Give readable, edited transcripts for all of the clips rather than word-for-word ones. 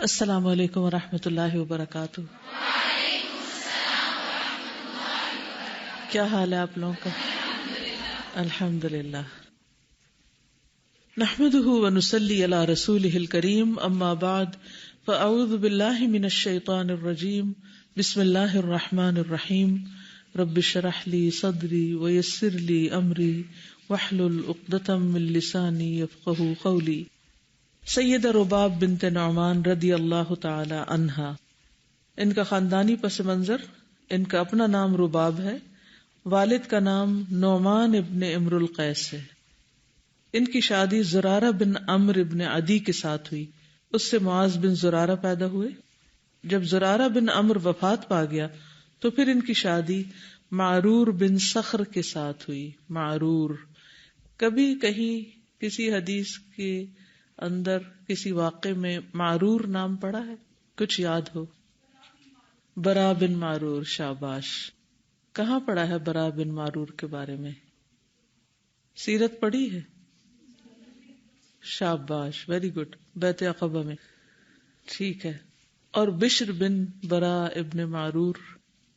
السلام علیکم ورحمۃ اللہ وبرکاتہ. کیا حال ہے آپ لوگوں کا؟ الحمد للہ. نحمده ونصلی علی رسولہ الکریم، اما بعد فاعوذ باللہ من الشیطان الرجیم. بسم اللہ الرحمن الرحیم. رب اشرح لی صدری ویسر لی امری واحلل عقدۃ من لسانی یفقہوا قولی. سیدہ رباب بنت نعمان رضی اللہ تعالی عنہا، ان کا خاندانی پس منظر، ان کا اپنا نام رباب ہے، والد کا نام نعمان ابن امر القیس ہے. ان کی شادی زرارہ بن عمرو بن عدی کے ساتھ ہوئی. اس سے معاذ بن زرارہ پیدا ہوئے. جب زرارہ بن عمرو وفات پا گیا تو پھر ان کی شادی معرور بن صخر کے ساتھ ہوئی. معرور، کبھی کہیں کسی حدیث کے اندر کسی واقعے میں معرور نام پڑا ہے؟ کچھ یاد ہو؟ برا بن معرور. شاباش. کہاں پڑھا ہے برا بن معرور کے بارے میں؟ سیرت پڑھی ہے؟ شاباش، ویری گڈ. بیعت عقبہ میں. ٹھیک ہے. اور بشر بن برا ابن معرور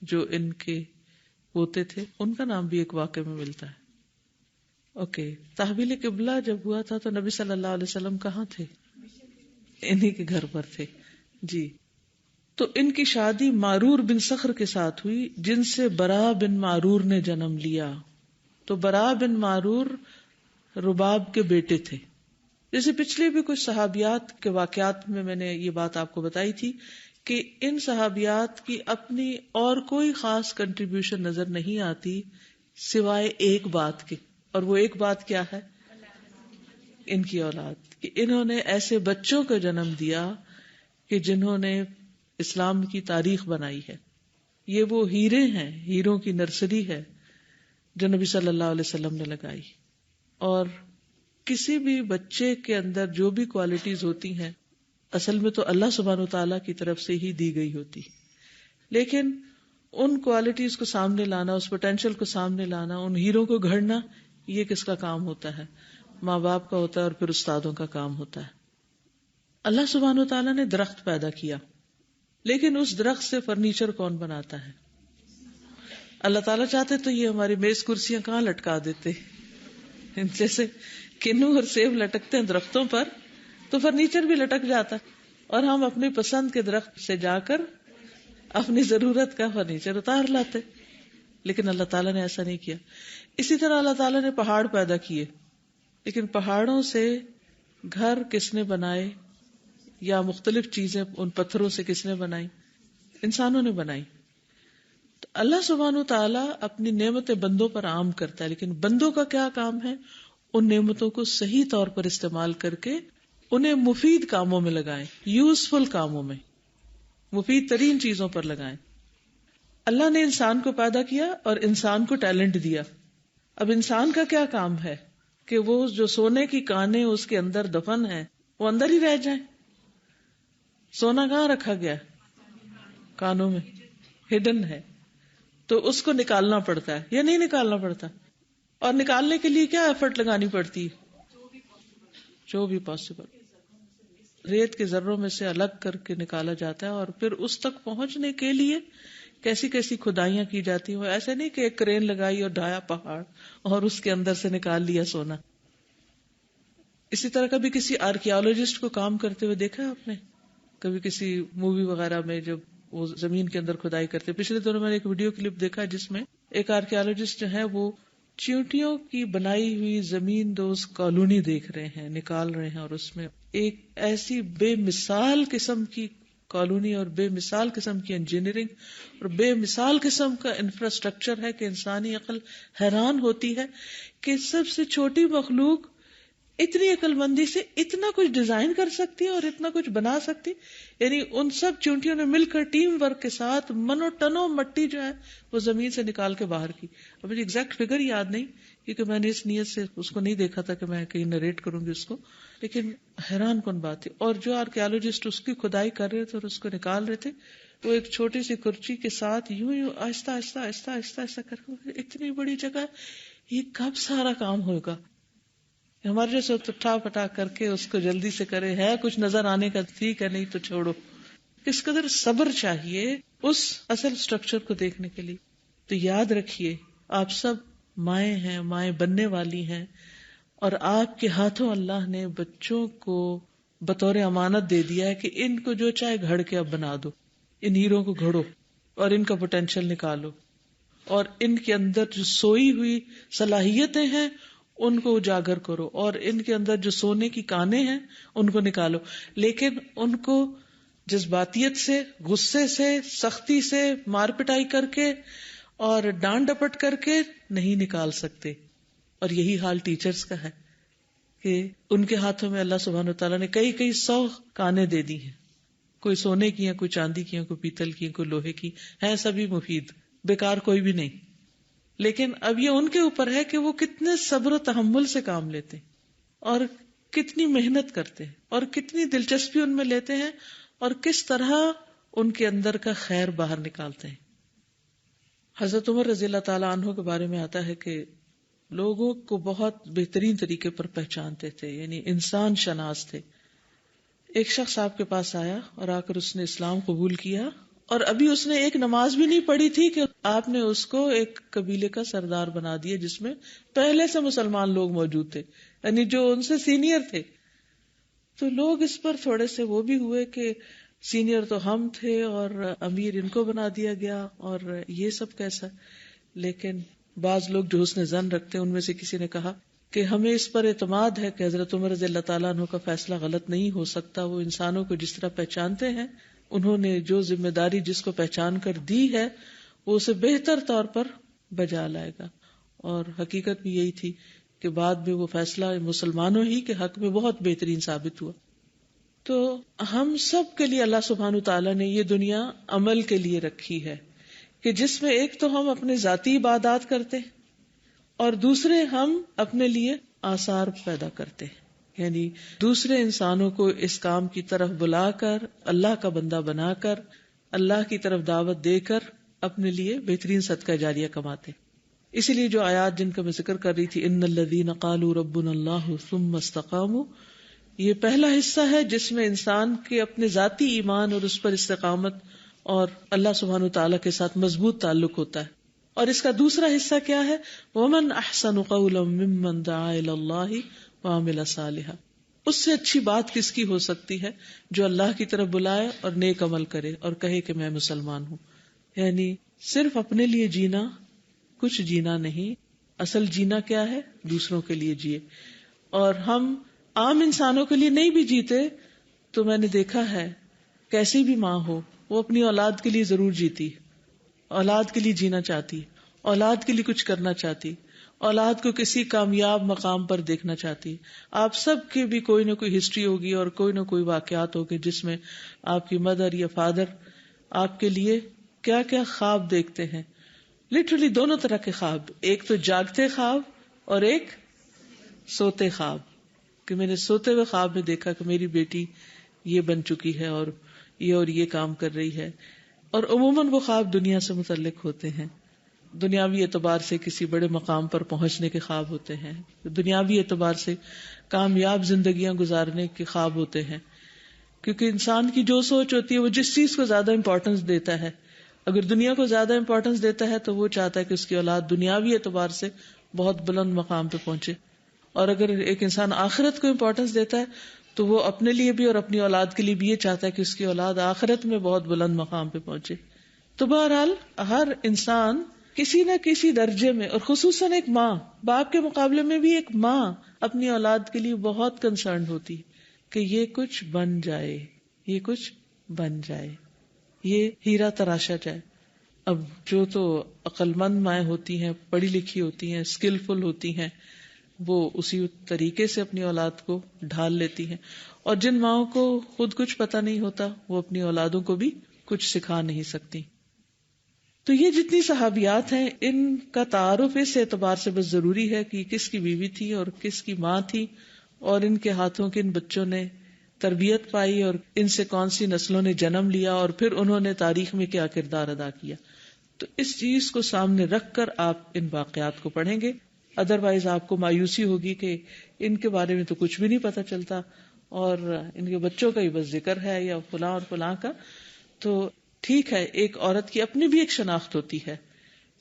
جو ان کے پوتے تھے، ان کا نام بھی ایک واقعے میں ملتا ہے. اوکے. تحویل قبلہ جب ہوا تھا تو نبی صلی اللہ علیہ وسلم کہاں تھے؟ انہی کے گھر پر تھے. جی. تو ان کی شادی معرور بن صخر کے ساتھ ہوئی، جن سے برا بن معرور نے جنم لیا. تو برا بن معرور رباب کے بیٹے تھے. جیسے پچھلے بھی کچھ صحابیات کے واقعات میں نے یہ بات آپ کو بتائی تھی کہ ان صحابیات کی اپنی اور کوئی خاص کنٹریبیوشن نظر نہیں آتی سوائے ایک بات کے، اور وہ ایک بات کیا ہے؟ ان کی اولاد، کہ انہوں نے ایسے بچوں کو جنم دیا کہ جنہوں نے اسلام کی تاریخ بنائی ہے. یہ وہ ہیرے ہیں، ہیروں کی نرسری ہے جو نبی صلی اللہ علیہ وسلم نے لگائی. اور کسی بھی بچے کے اندر جو بھی کوالٹیز ہوتی ہیں اصل میں تو اللہ سبحانہ و تعالیٰ کی طرف سے ہی دی گئی ہوتی، لیکن ان کوالٹیز کو سامنے لانا، اس پوٹینشیل کو سامنے لانا، ان ہیروں کو گھڑنا، یہ کس کا کام ہوتا ہے؟ ماں باپ کا ہوتا ہے، اور پھر استادوں کا کام ہوتا ہے. اللہ سبحانہ و تعالیٰ نے درخت پیدا کیا، لیکن اس درخت سے فرنیچر کون بناتا ہے؟ اللہ تعالیٰ چاہتے تو یہ ہماری میز کرسیاں کہاں لٹکا دیتے. جیسے کنو اور سیب لٹکتے ہیں درختوں پر تو فرنیچر بھی لٹک جاتا، اور ہم اپنی پسند کے درخت سے جا کر اپنی ضرورت کا فرنیچر اتار لاتے. لیکن اللہ تعالیٰ نے ایسا نہیں کیا. اسی طرح اللہ تعالیٰ نے پہاڑ پیدا کیے، لیکن پہاڑوں سے گھر کس نے بنائے یا مختلف چیزیں ان پتھروں سے کس نے بنائی؟ انسانوں نے بنائی. تو اللہ سبحانہ وتعالی اپنی نعمتیں بندوں پر عام کرتا ہے، لیکن بندوں کا کیا کام ہے؟ ان نعمتوں کو صحیح طور پر استعمال کر کے انہیں مفید کاموں میں لگائیں، یوزفل کاموں میں، مفید ترین چیزوں پر لگائیں. اللہ نے انسان کو پیدا کیا اور انسان کو ٹیلنٹ دیا. اب انسان کا کیا کام ہے کہ وہ جو سونے کی کانیں اس کے اندر دفن ہیں وہ اندر ہی رہ جائیں. سونا کہاں رکھا گیا؟ کانوں میں، ہڈن ہے. تو اس کو نکالنا پڑتا ہے یا نہیں نکالنا پڑتا؟ اور نکالنے کے لیے کیا ایفرٹ لگانی پڑتی ہے؟ جو بھی پاسبل. ریت کے ذروں میں سے الگ کر کے نکالا جاتا ہے، اور پھر اس تک پہنچنے کے لیے کیسی کیسی کھدائیاں کی جاتی ہیں. ایسے نہیں کہ ایک کرین لگائی اور ڈھایا پہاڑ اور اس کے اندر سے نکال لیا سونا. اسی طرح کبھی کسی آرکیالوجسٹ کو کام کرتے ہوئے دیکھا آپ نے؟ کبھی کسی مووی وغیرہ میں جب وہ زمین کے اندر کھدائی کرتے. پچھلے دنوں میں نے ایک ویڈیو کلپ دیکھا جس میں ایک آرکیالوجسٹ جو ہے وہ چیونٹیوں کی بنائی ہوئی زمین دوز کالونی دیکھ رہے ہیں، نکال رہے ہیں، اور اس میں ایک ایسی بے مثال قسم کی کالونی اور بے مثال قسم کی انجینئرنگ اور بے مثال قسم کا انفراسٹرکچر ہے کہ انسانی عقل حیران ہوتی ہے کہ سب سے چھوٹی مخلوق اتنی عقل مندی سے اتنا کچھ ڈیزائن کر سکتی ہے اور اتنا کچھ بنا سکتی. یعنی ان سب چونٹیوں نے مل کر ٹیم ورک کے ساتھ منو ٹنوں مٹی جو ہے وہ زمین سے نکال کے باہر کی. اب مجھے ایگزیکٹ فگر یاد نہیں کیونکہ میں نے اس نیت سے اس کو نہیں دیکھا تھا کہ میں کہیں نریٹ کروں گی اس کو، لیکن حیران کن بات ہے. اور جو آرکیالوجسٹ اس کی کھدائی کر رہے تھے اور اس کو نکال رہے تھے، وہ ایک چھوٹی سی کرچی کے ساتھ یوں آہستہ آہستہ آہستہ آہستہ آہستہ کر کے اتنی بڑی جگہ یہ کب سارا کام ہوگا. ہمارے جیسے اٹھا پٹا کر کے اس کو جلدی سے کرے، ہے کچھ نظر آنے کا ٹھیک ہے، نہیں تو چھوڑو. کس قدر صبر چاہیے اس اصل سٹرکچر کو دیکھنے کے لیے. تو یاد رکھیے آپ سب مائیں ہیں، مائیں بننے والی ہیں، اور آپ کے ہاتھوں اللہ نے بچوں کو بطور امانت دے دیا ہے کہ ان کو جو چاہے گھڑ کے اب بنا دو، ان ہیروں کو گھڑو اور ان کا پوٹینشیل نکالو، اور ان کے اندر جو سوئی ہوئی صلاحیتیں ہیں ان کو اجاگر کرو، اور ان کے اندر جو سونے کی کانیں ہیں ان کو نکالو. لیکن ان کو جذباتیت سے، غصے سے، سختی سے، مار پٹائی کر کے اور ڈانٹ ڈپٹ کر کے نہیں نکال سکتے. اور یہی حال ٹیچرز کا ہے کہ ان کے ہاتھوں میں اللہ سبحانہ وتعالیٰ نے کئی 100 کانیں دے دی ہیں، کوئی سونے کی ہیں، کوئی چاندی کی ہیں، کوئی پیتل کی ہیں، کوئی لوہے کی ہیں، سبھی مفید، بیکار کوئی بھی نہیں. لیکن اب یہ ان کے اوپر ہے کہ وہ کتنے صبر و تحمل سے کام لیتے ہیں، اور کتنی محنت کرتے ہیں، اور کتنی دلچسپی ان میں لیتے ہیں، اور کس طرح ان کے اندر کا خیر باہر نکالتے ہیں. حضرت عمر رضی اللہ تعالیٰ عنہ کے بارے میں آتا ہے کہ لوگوں کو بہت بہترین طریقے پر پہچانتے تھے، یعنی انسان شناس تھے. ایک شخص آپ کے پاس آیا اور آ کر اس نے اسلام قبول کیا، اور ابھی اس نے ایک نماز بھی نہیں پڑھی تھی کہ آپ نے اس کو ایک قبیلے کا سردار بنا دیا جس میں پہلے سے مسلمان لوگ موجود تھے، یعنی جو ان سے سینئر تھے. تو لوگ اس پر تھوڑے سے وہ بھی ہوئے کہ سینئر تو ہم تھے اور امیر ان کو بنا دیا گیا، اور یہ سب کیسا. لیکن بعض لوگ جو حسن ظن رکھتے ہیں ان میں سے کسی نے کہا کہ ہمیں اس پر اعتماد ہے کہ حضرت عمر رضی اللہ تعالیٰ عنہ کا فیصلہ غلط نہیں ہو سکتا. وہ انسانوں کو جس طرح پہچانتے ہیں، انہوں نے جو ذمہ داری جس کو پہچان کر دی ہے وہ اسے بہتر طور پر بجا لائے گا. اور حقیقت بھی یہی تھی کہ بعد میں وہ فیصلہ مسلمانوں ہی کے حق میں بہت بہترین ثابت ہوا. تو ہم سب کے لیے اللہ سبحانہ تعالیٰ نے یہ دنیا عمل کے لیے رکھی ہے کہ جس میں ایک تو ہم اپنے ذاتی عبادات کرتے ہیں، اور دوسرے ہم اپنے لیے آثار پیدا کرتے ہیں، یعنی دوسرے انسانوں کو اس کام کی طرف بلا کر، اللہ کا بندہ بنا کر، اللہ کی طرف دعوت دے کر اپنے لیے بہترین صدقہ جاریہ کماتے. اسی لیے جو آیات جن کا میں ذکر کر رہی تھی، ان الذین قالوا ربنا اللہ ثم استقاموا، یہ پہلا حصہ ہے جس میں انسان کے اپنے ذاتی ایمان اور اس پر استقامت اور اللہ سبحانہ وتعالیٰ کے ساتھ مضبوط تعلق ہوتا ہے. اور اس کا دوسرا حصہ کیا ہے؟ وَمَنْ أَحْسَنُ قَوْلًا مِّمَّنْ دَعَا إِلَى اللَّهِ وَعَمِلَ صَالِحًا. اس سے اچھی بات کس کی ہو سکتی ہے جو اللہ کی طرف بلائے اور نیک عمل کرے اور کہے کہ میں مسلمان ہوں. یعنی صرف اپنے لیے جینا کچھ جینا نہیں، اصل جینا کیا ہے؟ دوسروں کے لیے جیے. اور ہم عام انسانوں کے لیے نہیں بھی جیتے تو میں نے دیکھا ہے کیسی بھی ماں ہو وہ اپنی اولاد کے لیے ضرور جیتی، اولاد کے لیے جینا چاہتی، اولاد کے لیے کچھ کرنا چاہتی، اولاد کو کسی کامیاب مقام پر دیکھنا چاہتی. آپ سب کی بھی کوئی نہ کوئی ہسٹری ہوگی اور کوئی نہ کوئی واقعات ہوگی جس میں آپ کی مدر یا فادر آپ کے لیے کیا کیا خواب دیکھتے ہیں. لٹرلی دونوں طرح کے خواب، ایک تو جاگتے خواب اور ایک سوتے خواب، کہ میں نے سوتے ہوئے خواب میں دیکھا کہ میری بیٹی یہ بن چکی ہے اور یہ کام کر رہی ہے. اور عموماً وہ خواب دنیا سے متعلق ہوتے ہیں، دنیاوی اعتبار سے کسی بڑے مقام پر پہنچنے کے خواب ہوتے ہیں، دنیاوی اعتبار سے کامیاب زندگیاں گزارنے کے خواب ہوتے ہیں. کیونکہ انسان کی جو سوچ ہوتی ہے وہ جس چیز کو زیادہ امپورٹنس دیتا ہے، اگر دنیا کو زیادہ امپورٹنس دیتا ہے تو وہ چاہتا ہے کہ اس کی اولاد دنیاوی اعتبار سے بہت بلند مقام پہ پہنچے، اور اگر ایک انسان آخرت کو امپورٹنس دیتا ہے تو وہ اپنے لیے بھی اور اپنی اولاد کے لیے بھی یہ چاہتا ہے کہ اس کی اولاد آخرت میں بہت بلند مقام پہ پہنچے. تو بہرحال ہر انسان کسی نہ کسی درجے میں، اور خصوصاً ایک ماں، باپ کے مقابلے میں بھی ایک ماں اپنی اولاد کے لیے بہت کنسرنڈ ہوتی کہ یہ کچھ بن جائے، یہ کچھ بن جائے، یہ ہیرا تراشا جائے. اب جو تو عقل مند مائیں ہوتی ہیں، پڑھی لکھی ہوتی ہیں، اسکلفل ہوتی ہیں، وہ اسی طریقے سے اپنی اولاد کو ڈھال لیتی ہیں. اور جن ماؤں کو خود کچھ پتہ نہیں ہوتا وہ اپنی اولادوں کو بھی کچھ سکھا نہیں سکتی. تو یہ جتنی صحابیات ہیں ان کا تعارف اس اعتبار سے بس ضروری ہے کہ کس کی بیوی تھی اور کس کی ماں تھی، اور ان کے ہاتھوں کن بچوں نے تربیت پائی، اور ان سے کون سی نسلوں نے جنم لیا، اور پھر انہوں نے تاریخ میں کیا کردار ادا کیا. تو اس چیز کو سامنے رکھ کر آپ ان واقعات کو پڑھیں گے ادروائز آپ کو مایوسی ہوگی کہ ان کے بارے میں تو کچھ بھی نہیں پتہ چلتا اور ان کے بچوں کا ہی بس ذکر ہے یا فلاں اور فلاں کا. تو ٹھیک ہے، ایک عورت کی اپنی بھی ایک شناخت ہوتی ہے،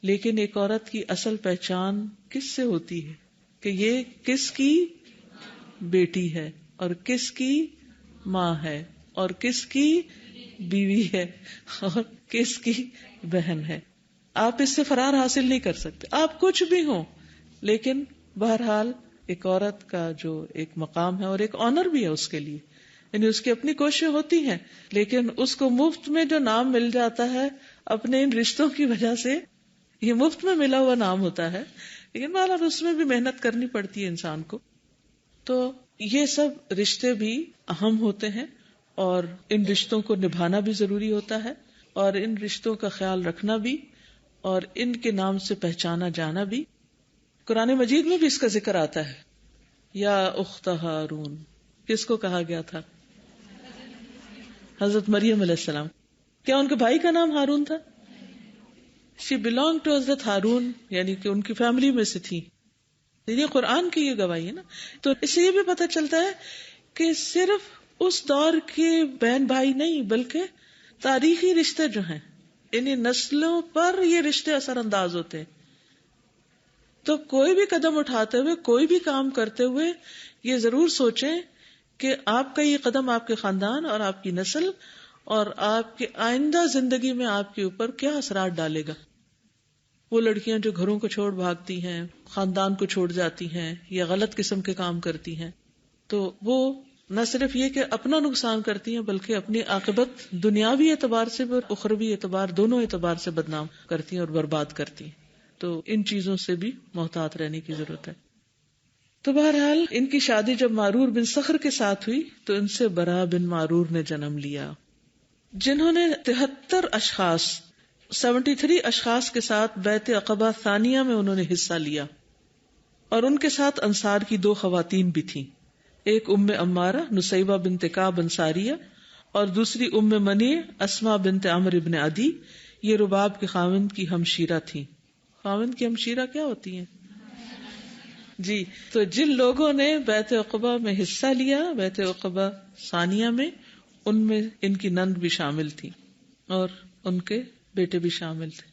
لیکن ایک عورت کی اصل پہچان کس سے ہوتی ہے کہ یہ کس کی بیٹی ہے اور کس کی ماں ہے اور کس کی بیوی ہے اور کس کی بہن ہے. آپ اس سے فرار حاصل نہیں کر سکتے، آپ کچھ بھی ہوں، لیکن بہرحال ایک عورت کا جو ایک مقام ہے اور ایک آنر بھی ہے اس کے لیے، یعنی اس کی اپنی کوششیں ہوتی ہیں، لیکن اس کو مفت میں جو نام مل جاتا ہے اپنے ان رشتوں کی وجہ سے، یہ مفت میں ملا ہوا نام ہوتا ہے، لیکن بہرحال اس میں بھی محنت کرنی پڑتی ہے انسان کو. تو یہ سب رشتے بھی اہم ہوتے ہیں اور ان رشتوں کو نبھانا بھی ضروری ہوتا ہے اور ان رشتوں کا خیال رکھنا بھی اور ان کے نام سے پہچانا جانا بھی. قرآن مجید میں بھی اس کا ذکر آتا ہے. یا اخت ہارون، کس کو کہا گیا تھا؟ حضرت مریم علیہ السلام. کیا ان کے بھائی کا نام ہارون تھا؟ شی بلانگ ٹو حضرت ہارون، یعنی کہ ان کی فیملی میں سے تھی. یہ قرآن کی یہ گواہی ہے نا. تو اس سے یہ بھی پتہ چلتا ہے کہ صرف اس دور کے بہن بھائی نہیں بلکہ تاریخی رشتے جو ہیں، انہیں نسلوں پر یہ رشتے اثر انداز ہوتے ہیں. تو کوئی بھی قدم اٹھاتے ہوئے، کوئی بھی کام کرتے ہوئے یہ ضرور سوچیں کہ آپ کا یہ قدم آپ کے خاندان اور آپ کی نسل اور آپ کے آئندہ زندگی میں آپ کے اوپر کیا اثرات ڈالے گا. وہ لڑکیاں جو گھروں کو چھوڑ بھاگتی ہیں، خاندان کو چھوڑ جاتی ہیں یا غلط قسم کے کام کرتی ہیں، تو وہ نہ صرف یہ کہ اپنا نقصان کرتی ہیں بلکہ اپنی عاقبت دنیاوی اعتبار سے اور اخروی اعتبار دونوں اعتبار سے بدنام کرتی ہیں اور برباد کرتی ہیں. تو ان چیزوں سے بھی محتاط رہنے کی ضرورت ہے. تو بہرحال ان کی شادی جب معرور بن صخر کے ساتھ ہوئی تو ان سے برا بن معرور نے جنم لیا، جنہوں نے 73 اشخاص 73 اشخاص کے ساتھ بیعت عقبہ ثانیہ میں انہوں نے حصہ لیا، اور ان کے ساتھ انصار کی 2 خواتین بھی تھیں، ایک ام عمارہ نسیبہ بنت کعب انصاریہ اور دوسری ام منیع اسماء بنت عمرو بن عدی. یہ رباب کے خاوند کی ہمشیرہ تھیں. خاوند کی ہمشیرہ کیا ہوتی ہیں؟ جی. تو جن لوگوں نے بیعت عقبہ میں حصہ لیا، بیعت عقبہ ثانیہ میں، ان میں ان کی نند بھی شامل تھی اور ان کے بیٹے بھی شامل تھے.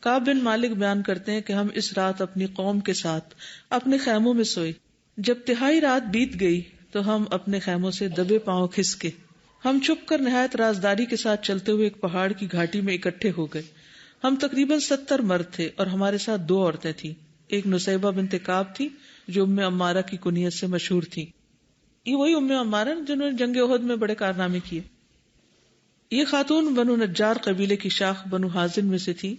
کعب بن مالک بیان کرتے ہیں کہ ہم اس رات اپنی قوم کے ساتھ اپنے خیموں میں سوئے. جب تہائی رات بیت گئی تو ہم اپنے خیموں سے دبے پاؤں کھسکے. ہم چھپ کر نہایت رازداری کے ساتھ چلتے ہوئے ایک پہاڑ کی گھاٹی میں اکٹھے ہو گئے. ہم تقریباً 70 مرد تھے اور ہمارے ساتھ 2 عورتیں تھیں. ایک نسیبہ بنت کعب تھی جو ام عمارہ کی کنیت سے مشہور تھی. یہ وہی ام عمارہ جنہوں نے جنگ احد میں بڑے کارنامے کیے. یہ خاتون بنو نجار قبیلے کی شاخ بنو حازن میں سے تھی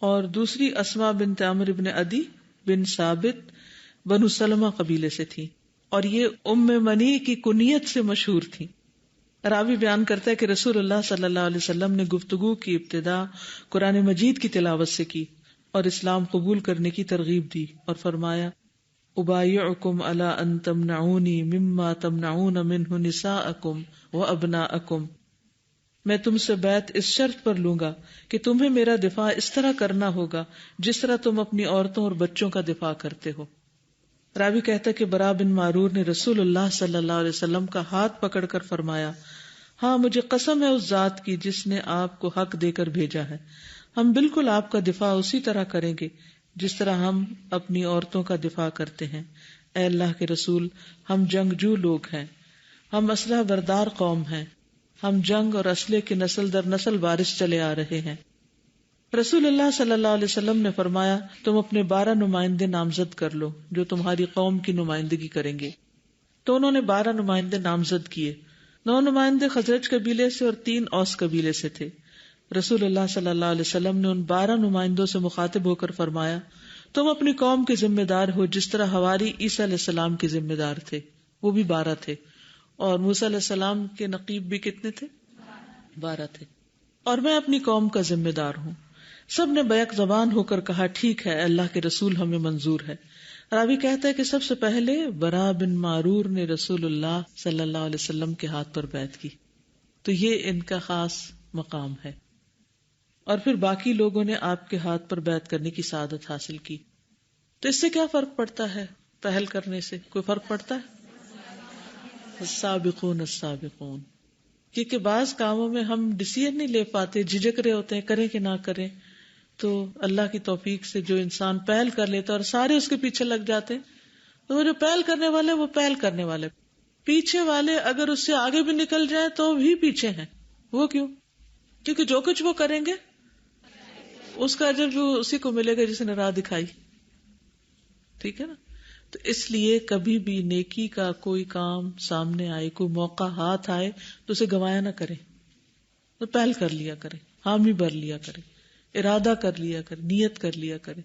اور دوسری اسماء بنت عمرو بن عدی بن ثابت بنو سلمہ قبیلے سے تھی اور یہ ام منی کی کنیت سے مشہور تھی. راوی بیان کرتا ہے کہ رسول اللہ صلی اللہ علیہ وسلم نے گفتگو کی ابتدا قرآن مجید کی تلاوت سے کی اور اسلام قبول کرنے کی ترغیب دی اور فرمایا ابایعکم علی ان تمنعونی مما تمنعون منہ نساءکم وابناءکم، میں تم سے بیعت اس شرط پر لوں گا کہ تمہیں میرا دفاع اس طرح کرنا ہوگا جس طرح تم اپنی عورتوں اور بچوں کا دفاع کرتے ہو. راوی کہتا ہے کہ برا بن معرور نے رسول اللہ صلی اللہ علیہ وسلم کا ہاتھ پکڑ کر فرمایا، ہاں مجھے قسم ہے اس ذات کی جس نے آپ کو حق دے کر بھیجا ہے، ہم بالکل آپ کا دفاع اسی طرح کریں گے جس طرح ہم اپنی عورتوں کا دفاع کرتے ہیں. اے اللہ کے رسول، ہم جنگجو لوگ ہیں، ہم اسلحہ بردار قوم ہیں، ہم جنگ اور اسلحے کی نسل در نسل وارث چلے آ رہے ہیں. رسول اللہ صلی اللہ علیہ وسلم نے فرمایا تم اپنے 12 نمائندے نامزد کر لو جو تمہاری قوم کی نمائندگی کریں گے. تو انہوں نے 12 نمائندے نامزد کیے. 9 نمائندے خزرج قبیلے سے اور 3 اوس قبیلے سے تھے. رسول اللہ صلی اللہ علیہ وسلم نے ان 12 نمائندوں سے مخاطب ہو کر فرمایا تم اپنی قوم کے ذمہ دار ہو جس طرح حواری عیسیٰ علیہ السلام کے ذمہ دار تھے، وہ بھی 12 تھے، اور موسیٰ علیہ السلام کے نقیب بھی کتنے تھے؟ 12 تھے، اور میں اپنی قوم کا ذمہ دار ہوں. سب نے بیک زبان ہو کر کہا ٹھیک ہے اللہ کے رسول، ہمیں منظور ہے. راوی کہتا ہے کہ سب سے پہلے برا بن معرور نے رسول اللہ صلی اللہ علیہ وسلم کے ہاتھ پر بیعت کی، تو یہ ان کا خاص مقام ہے، اور پھر باقی لوگوں نے آپ کے ہاتھ پر بیعت کرنے کی سعادت حاصل کی. تو اس سے کیا فرق پڑتا ہے؟ پہل کرنے سے کوئی فرق پڑتا ہے؟ السابقون السابقون. کیونکہ بعض کاموں میں ہم ڈیسیژن نہیں لے پاتے، جھجک رہے ہوتے ہیں کریں کہ نہ کریں، تو اللہ کی توفیق سے جو انسان پہل کر لیتا اور سارے اس کے پیچھے لگ جاتے ہیں، تو وہ جو پہل کرنے والے وہ پہل کرنے والے، پیچھے والے اگر اس سے آگے بھی نکل جائیں تو بھی پیچھے ہیں. وہ کیوں؟ کیونکہ جو کچھ وہ کریں گے اس کا اجر بھی اسی کو ملے گا جس نے راہ دکھائی. ٹھیک ہے نا؟ تو اس لیے کبھی بھی نیکی کا کوئی کام سامنے آئے، کوئی موقع ہاتھ آئے تو اسے گنوایا نہ کرے، تو پہل کر لیا کرے، حامی بھر لیا کرے، ارادہ کر لیا کرے، نیت کر لیا کرے،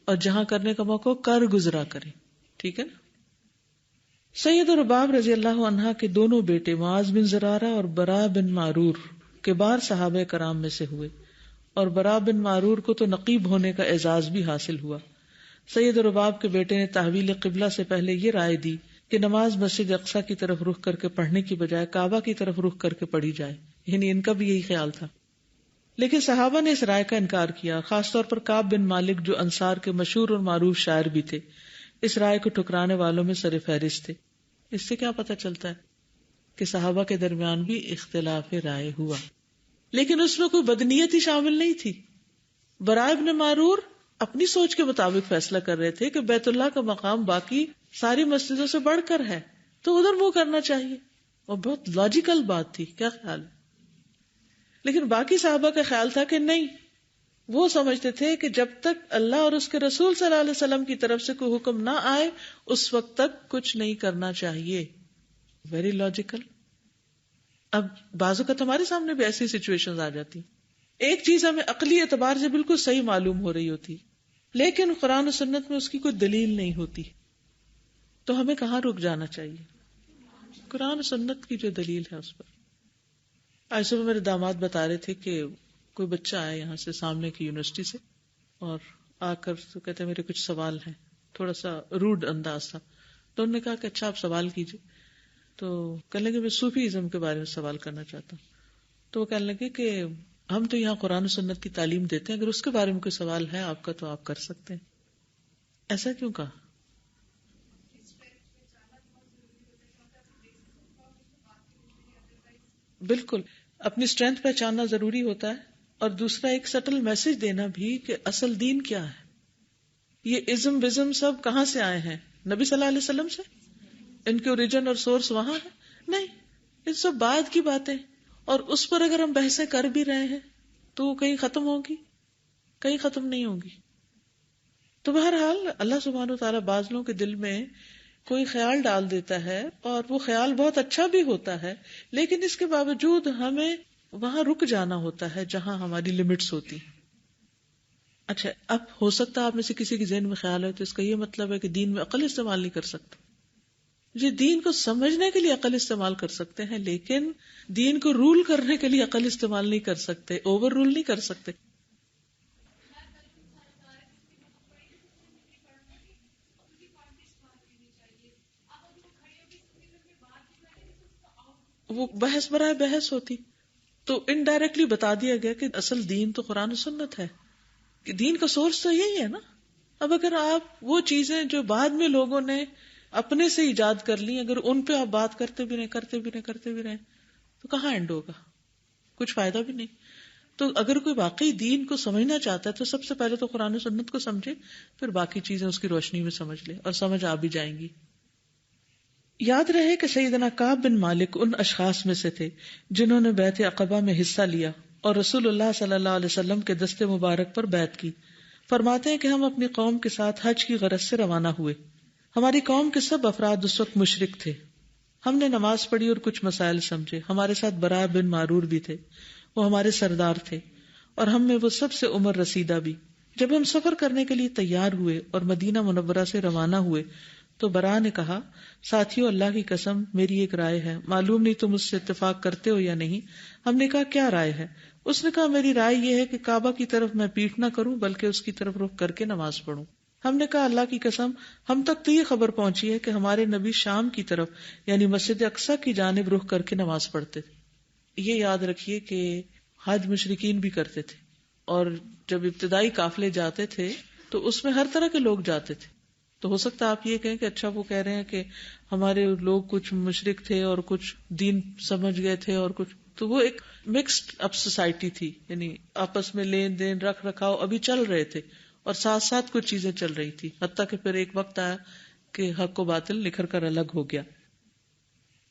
اور جہاں کرنے کا موقع ہو کر گزرا کرے. ٹھیک ہے نا؟ سید رباب رضی اللہ عنہ کے دونوں بیٹے معاذ بن زرارہ اور برا بن معرور کبار صحابہ کرام میں سے ہوئے، اور برا بن معرور کو تو نقیب ہونے کا اعزاز بھی حاصل ہوا. سید رباب کے بیٹے نے تحویل قبلہ سے پہلے یہ رائے دی کہ نماز مسجد اقصی کی طرف رخ کر کے پڑھنے کی بجائے کعبہ کی طرف رخ کر کے پڑھی جائے، یعنی ان کا بھی یہی خیال تھا. لیکن صحابہ نے اس رائے کا انکار کیا، خاص طور پر کعب بن مالک جو انصار کے مشہور اور معروف شاعر بھی تھے، اس رائے کو ٹھکرانے والوں میں سر فہرست تھے. اس سے کیا پتہ چلتا ہے کہ صحابہ کے درمیان بھی اختلاف رائے ہوا، لیکن اس میں کوئی بدنیت ہی شامل نہیں تھی. برا بن معرور اپنی سوچ کے مطابق فیصلہ کر رہے تھے کہ بیت اللہ کا مقام باقی ساری مسجدوں سے بڑھ کر ہے، تو ادھر منہ کرنا چاہیے، اور بہت لاجیکل بات تھی. کیا خیال ہے؟ لیکن باقی صحابہ کا خیال تھا کہ نہیں، وہ سمجھتے تھے کہ جب تک اللہ اور اس کے رسول صلی اللہ علیہ وسلم کی طرف سے کوئی حکم نہ آئے اس وقت تک کچھ نہیں کرنا چاہیے. Very logical. اب بعض اوقات ہمارے سامنے بھی ایسی سچویشنز آ جاتی، ایک چیز ہمیں عقلی اعتبار سے بالکل صحیح معلوم ہو رہی ہوتی لیکن قرآن و سنت میں اس کی کوئی دلیل نہیں ہوتی، تو ہمیں کہاں رک جانا چاہیے؟ قرآن و سنت کی جو دلیل ہے اس پر. آج صبح میرے داماد بتا رہے تھے کہ کوئی بچہ آیا یہاں سے سامنے کی یونیورسٹی سے، اور آ کر تو کہتے ہیں میرے کچھ سوال ہیں، تھوڑا سا روڈ انداز تھا. تو انہوں نے کہا کہ اچھا آپ سوال کیجیے. تو کہنے لگے میں صوفی ازم کے بارے میں سوال کرنا چاہتا ہوں. تو وہ کہنے لگے کہ ہم تو یہاں قرآن و سنت کی تعلیم دیتے ہیں، اگر اس کے بارے میں کوئی سوال ہے آپ کا تو آپ کر سکتے ہیں. ایسا کیوں کہا؟ بالکل، اپنی اسٹرینتھ پہچاننا ضروری ہوتا ہے، اور دوسرا ایک سٹل میسج دینا بھی کہ اصل دین کیا ہے. یہ ازم وزم سب کہاں سے آئے ہیں؟ نبی صلی اللہ علیہ وسلم سے؟ ان کے اوریجن اور سورس وہاں ہے؟ نہیں، یہ سب بعد کی باتیں، اور اس پر اگر ہم بحثیں کر بھی رہے ہیں تو وہ کہیں ختم ہوگی؟ کہیں ختم نہیں ہوگی. تو بہرحال اللہ سبحانہ و تعالیٰ بعض لوگوں کے دل میں کوئی خیال ڈال دیتا ہے، اور وہ خیال بہت اچھا بھی ہوتا ہے، لیکن اس کے باوجود ہمیں وہاں رک جانا ہوتا ہے جہاں ہماری لمٹس ہوتی. اچھا، اب ہو سکتا ہے آپ میں سے کسی کے ذہن میں خیال ہے تو اس کا یہ مطلب ہے کہ دین میں عقل استعمال نہیں کر سکتے. یہ دین کو سمجھنے کے لیے عقل استعمال کر سکتے ہیں، لیکن دین کو رول کرنے کے لیے عقل استعمال نہیں کر سکتے، اوور رول نہیں کر سکتے. وہ بحث برائے بحث ہوتی. تو انڈائریکٹلی بتا دیا گیا کہ اصل دین تو قرآن و سنت ہے، کہ دین کا سورس تو یہی ہے نا. اب اگر آپ وہ چیزیں جو بعد میں لوگوں نے اپنے سے ایجاد کر لی، اگر ان پہ آپ بات کرتے بھی رہیں تو کہاں اینڈ ہوگا؟ کچھ فائدہ بھی نہیں. تو اگر کوئی واقعی دین کو سمجھنا چاہتا ہے تو سب سے پہلے تو قرآن و سنت کو سمجھے، پھر باقی چیزیں اس کی روشنی میں سمجھ لے، اور سمجھ آ بھی جائیں گی. یاد رہے کہ سیدنا کعب بن مالک ان اشخاص میں سے تھے جنہوں نے بیعت عقبہ میں حصہ لیا اور رسول اللہ صلی اللہ علیہ وسلم کے دست مبارک پر بیعت کی. فرماتے ہیں کہ ہم اپنی قوم کے ساتھ حج کی غرض سے روانہ ہوئے. ہماری قوم کے سب افراد اس وقت مشرک تھے. ہم نے نماز پڑھی اور کچھ مسائل سمجھے. ہمارے ساتھ برا بن معرور بھی تھے، وہ ہمارے سردار تھے، اور ہم میں وہ سب سے عمر رسیدہ بھی. جب ہم سفر کرنے کے لیے تیار ہوئے اور مدینہ منورہ سے روانہ ہوئے تو برا نے کہا، ساتھیو اللہ کی قسم میری ایک رائے ہے، معلوم نہیں تم اس سے اتفاق کرتے ہو یا نہیں. ہم نے کہا کیا رائے ہے؟ اس نے کہا میری رائے یہ ہے کہ کعبہ کی طرف میں پیٹھ نہ کروں بلکہ اس کی طرف رخ کر کے نماز پڑھوں. ہم نے کہا اللہ کی قسم ہم تک تو یہ خبر پہنچی ہے کہ ہمارے نبی شام کی طرف یعنی مسجد اقصی کی جانب رخ کر کے نماز پڑھتے تھے. یہ یاد رکھیے کہ حج مشرکین بھی کرتے تھے، اور جب ابتدائی قافلے جاتے تھے تو اس میں ہر طرح کے لوگ جاتے تھے. تو ہو سکتا ہے آپ یہ کہیں کہ اچھا وہ کہہ رہے ہیں کہ ہمارے لوگ کچھ مشرک تھے اور کچھ دین سمجھ گئے تھے اور کچھ، تو وہ ایک مکسڈ اپ سوسائٹی تھی، یعنی آپس میں لین دین رکھ رکھاؤ ابھی چل رہے تھے اور ساتھ ساتھ کچھ چیزیں چل رہی تھی، حتیٰ کہ پھر ایک وقت آیا کہ حق و باطل نکھر کر الگ ہو گیا۔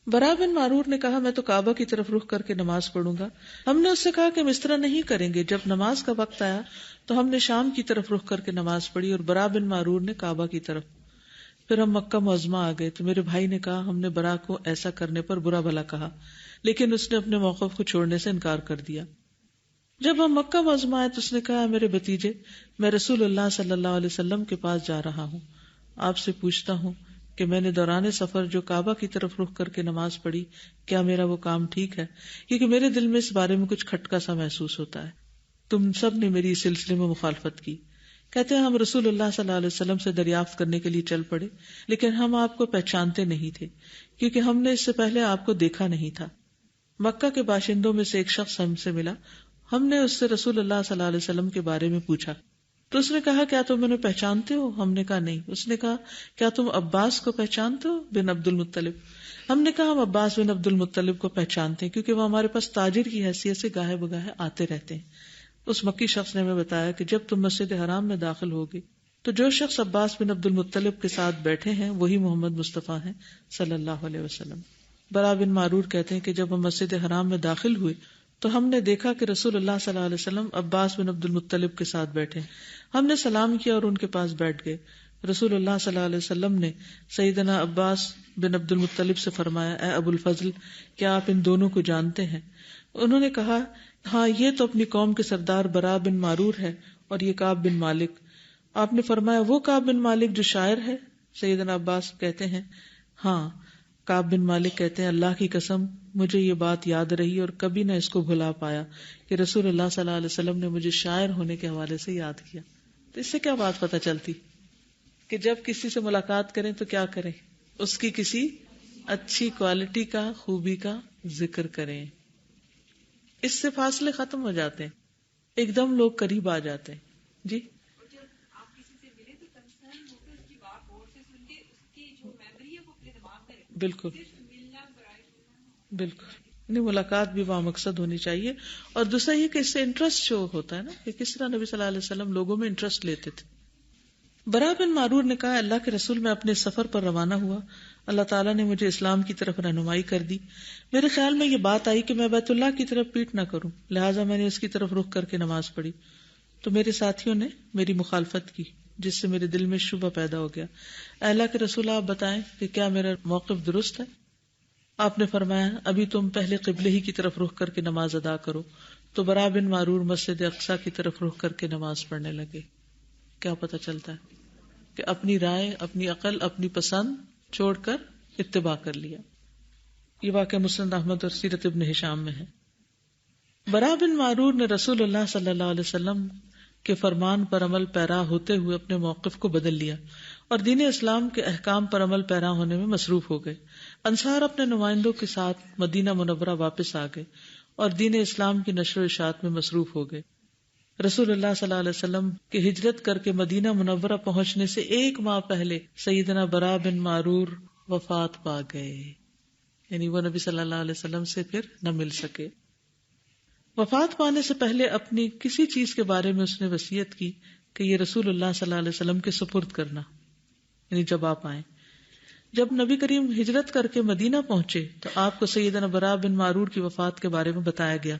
برا بن معرور نے کہا میں تو کعبہ کی طرف رخ کر کے نماز پڑھوں گا۔ ہم نے اس سے کہا کہ ہم اس طرح نہیں کریں گے۔ جب نماز کا وقت آیا تو ہم نے شام کی طرف رخ کر کے نماز پڑھی اور برا بن معرور نے کعبہ کی طرف۔ پھر ہم مکہ معظمہ آ گئے تو میرے بھائی نے کہا ہم نے برا کو ایسا کرنے پر برا بھلا کہا، لیکن اس نے اپنے موقف کو چھوڑنے سے انکار کر دیا۔ جب ہم مکہ معظمہ آئے تو اس نے کہا میرے بھتیجے، میں رسول اللہ صلی اللہ علیہ وسلم کے پاس جا رہا ہوں، آپ سے پوچھتا ہوں کہ میں نے دوران سفر جو کعبہ کی طرف رخ کر کے نماز پڑھی، کیا میرا وہ کام ٹھیک ہے؟ کیونکہ میرے دل میں اس بارے میں کچھ کھٹکا سا محسوس ہوتا ہے۔ تم سب نے میری اس سلسلے میں مخالفت کی۔ کہتے ہیں ہم رسول اللہ صلی اللہ علیہ وسلم سے دریافت کرنے کے لیے چل پڑے، لیکن ہم آپ کو پہچانتے نہیں تھے کیونکہ ہم نے اس سے پہلے آپ کو دیکھا نہیں تھا۔ مکہ کے باشندوں میں سے ایک شخص ہم سے ملا، ہم نے اس سے رسول اللہ صلی اللہ علیہ وسلم کے بارے میں پوچھا تو اس نے کہا کیا تم انہیں پہچانتے ہو؟ ہم نے کہا نہیں۔ اس نے کہا کیا تم عباس کو پہچانتے ہو بن عبد المطلب؟ ہم نے کہا ہم عباس بن عبد المطلب کو پہچانتے ہیں کیونکہ وہ ہمارے پاس تاجر کی حیثیت سے گاہے بگاہے آتے رہتے ہیں۔ اس مکی شخص نے ہمیں بتایا کہ جب تم مسجد حرام میں داخل ہوگے تو جو شخص عباس بن عبد المطلب کے ساتھ بیٹھے ہیں وہی محمد مصطفیٰ ہیں صلی اللہ علیہ وسلم۔ برا بن معرور کہتے ہیں کہ جب ہم مسجد حرام میں داخل ہوئے تو ہم نے دیکھا کہ رسول اللہ صلی اللہ علیہ وسلم عباس بن عبد المطلب کے ساتھ بیٹھے، ہم نے سلام کیا اور ان کے پاس بیٹھ گئے۔ رسول اللہ صلی اللہ علیہ وسلم نے سیدنا عباس بن عبد المطلب سے فرمایا اے ابو الفضل، کیا آپ ان دونوں کو جانتے ہیں؟ انہوں نے کہا ہاں، یہ تو اپنی قوم کے سردار برا بن معرور ہے اور یہ کعب بن مالک۔ آپ نے فرمایا وہ کعب بن مالک جو شاعر ہے؟ سیدنا عباس کہتے ہیں ہاں۔ کعب بن مالک کہتے ہیں اللہ کی قسم مجھے یہ بات یاد رہی اور کبھی نہ اس کو بھلا پایا کہ رسول اللہ صلی اللہ علیہ وسلم نے مجھے شاعر ہونے کے حوالے سے یاد کیا۔ تو اس سے کیا بات پتہ چلتی کہ جب کسی سے ملاقات کریں تو کیا کریں؟ اس کی کسی اچھی کوالٹی کا، خوبی کا ذکر کریں۔ اس سے فاصلے ختم ہو جاتے ہیں، ایک دم لوگ قریب آ جاتے ہیں۔ جی بالکل بالکل، نہیں ملاقات بھی مقصد ہونی چاہیے، اور دوسرا یہ کہ اس سے انٹرسٹ شو ہوتا ہے نا کہ کس طرح نبی صلی اللہ علیہ وسلم لوگوں میں انٹرسٹ لیتے تھے۔ برا بن معرور نے کہا اللہ کے رسول میں اپنے سفر پر روانہ ہوا، اللہ تعالیٰ نے مجھے اسلام کی طرف رہنمائی کر دی، میرے خیال میں یہ بات آئی کہ میں بیت اللہ کی طرف پیٹ نہ کروں، لہٰذا میں نے اس کی طرف رخ کر کے نماز پڑھی تو میرے ساتھیوں نے میری مخالفت کی جس سے میرے دل میں شبہ پیدا ہو گیا۔ اے اللہ کے رسول آپ بتائیں کہ کیا میرا موقف درست ہے؟ آپ نے فرمایا ابھی تم پہلے قبلے ہی کی طرف رخ کر کے نماز ادا کرو۔ تو برا بن معرور مسجد اقصیٰ کی طرف رخ کر کے نماز پڑھنے لگے۔ کیا پتہ چلتا ہے کہ اپنی رائے، اپنی عقل، اپنی پسند چھوڑ کر اتباع کر لیا۔ یہ واقعہ مسند احمد اور سیرت ابن ہشام میں ہے۔ برا بن معرور نے رسول اللہ صلی اللہ علیہ وسلم کے فرمان پر عمل پیرا ہوتے ہوئے اپنے موقف کو بدل لیا اور دین اسلام کے احکام پر عمل پیرا ہونے میں مصروف ہو گئے۔ انصار اپنے نمائندوں کے ساتھ مدینہ منورہ واپس آ گئے اور دین اسلام کی نشر و اشاعت میں مصروف ہو گئے۔ رسول اللہ صلی اللہ علیہ وسلم کی ہجرت کر کے مدینہ منورہ پہنچنے سے 1 ماہ پہلے سیدنا برا بن معرور وفات پا گئے، یعنی وہ نبی صلی اللہ علیہ وسلم سے پھر نہ مل سکے۔ وفات پانے سے پہلے اپنی کسی چیز کے بارے میں اس نے وصیت کی کہ یہ رسول اللہ صلی اللہ علیہ وسلم کے سپرد کرنا، یعنی جب آپ آئیں۔ جب نبی کریم ہجرت کر کے مدینہ پہنچے تو آپ کو سیدنا برا بن معرور کی وفات کے بارے میں بتایا گیا۔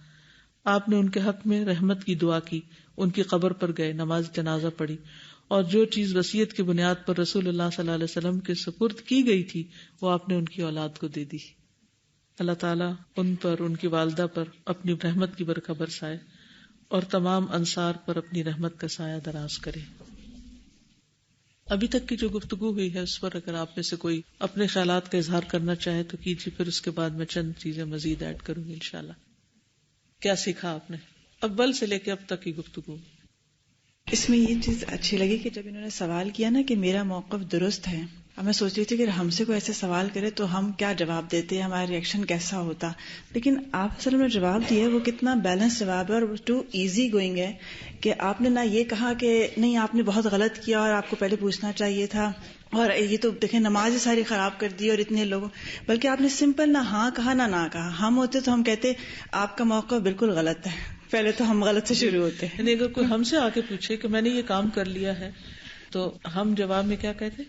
آپ نے ان کے حق میں رحمت کی دعا کی، ان کی قبر پر گئے، نماز جنازہ پڑھی، اور جو چیز وصیت کی بنیاد پر رسول اللہ صلی اللہ علیہ وسلم کے سپرد کی گئی تھی وہ آپ نے ان کی اولاد کو دے دی۔ اللہ تعالیٰ ان پر، ان کی والدہ پر اپنی رحمت کی برکھا برسائے اور تمام انصار پر اپنی رحمت کا سایہ دراز کرے۔ ابھی تک کی جو گفتگو ہوئی ہے اس پر اگر آپ میں سے کوئی اپنے خیالات کا اظہار کرنا چاہے تو کیجیے، پھر اس کے بعد میں چند چیزیں مزید ایڈ کروں گی انشاءاللہ۔ کیا سیکھا آپ نے اول سے لے کے اب تک کی گفتگو؟ اس میں یہ چیز اچھی لگی کہ جب انہوں نے سوال کیا نا کہ میرا موقف درست ہے اب میں سوچ رہی تھی کہ ہم سے کوئی ایسے سوال کرے تو ہم کیا جواب دیتے ہیں، ہمارا ریئیکشن کیسا ہوتا، لیکن آپ اصل میں جواب دیا وہ کتنا بیلنس جواب ہے اور ٹو ایزی گوئنگ ہے کہ آپ نے نہ یہ کہا کہ نہیں آپ نے بہت غلط کیا اور آپ کو پہلے پوچھنا چاہیے تھا اور یہ تو دیکھیں نماز ہی ساری خراب کر دی اور اتنے لوگوں، بلکہ آپ نے سمپل نہ ہاں کہا نہ کہا. ہم ہوتے تو ہم کہتے آپ کا موقع بالکل غلط ہے، پہلے تو ہم غلط سے شروع ہوتے ہیں. یعنی اگر کوئی ہم سے آ کے پوچھے کہ میں نے یہ کام کر لیا ہے تو ہم جواب میں کیا کہتے؟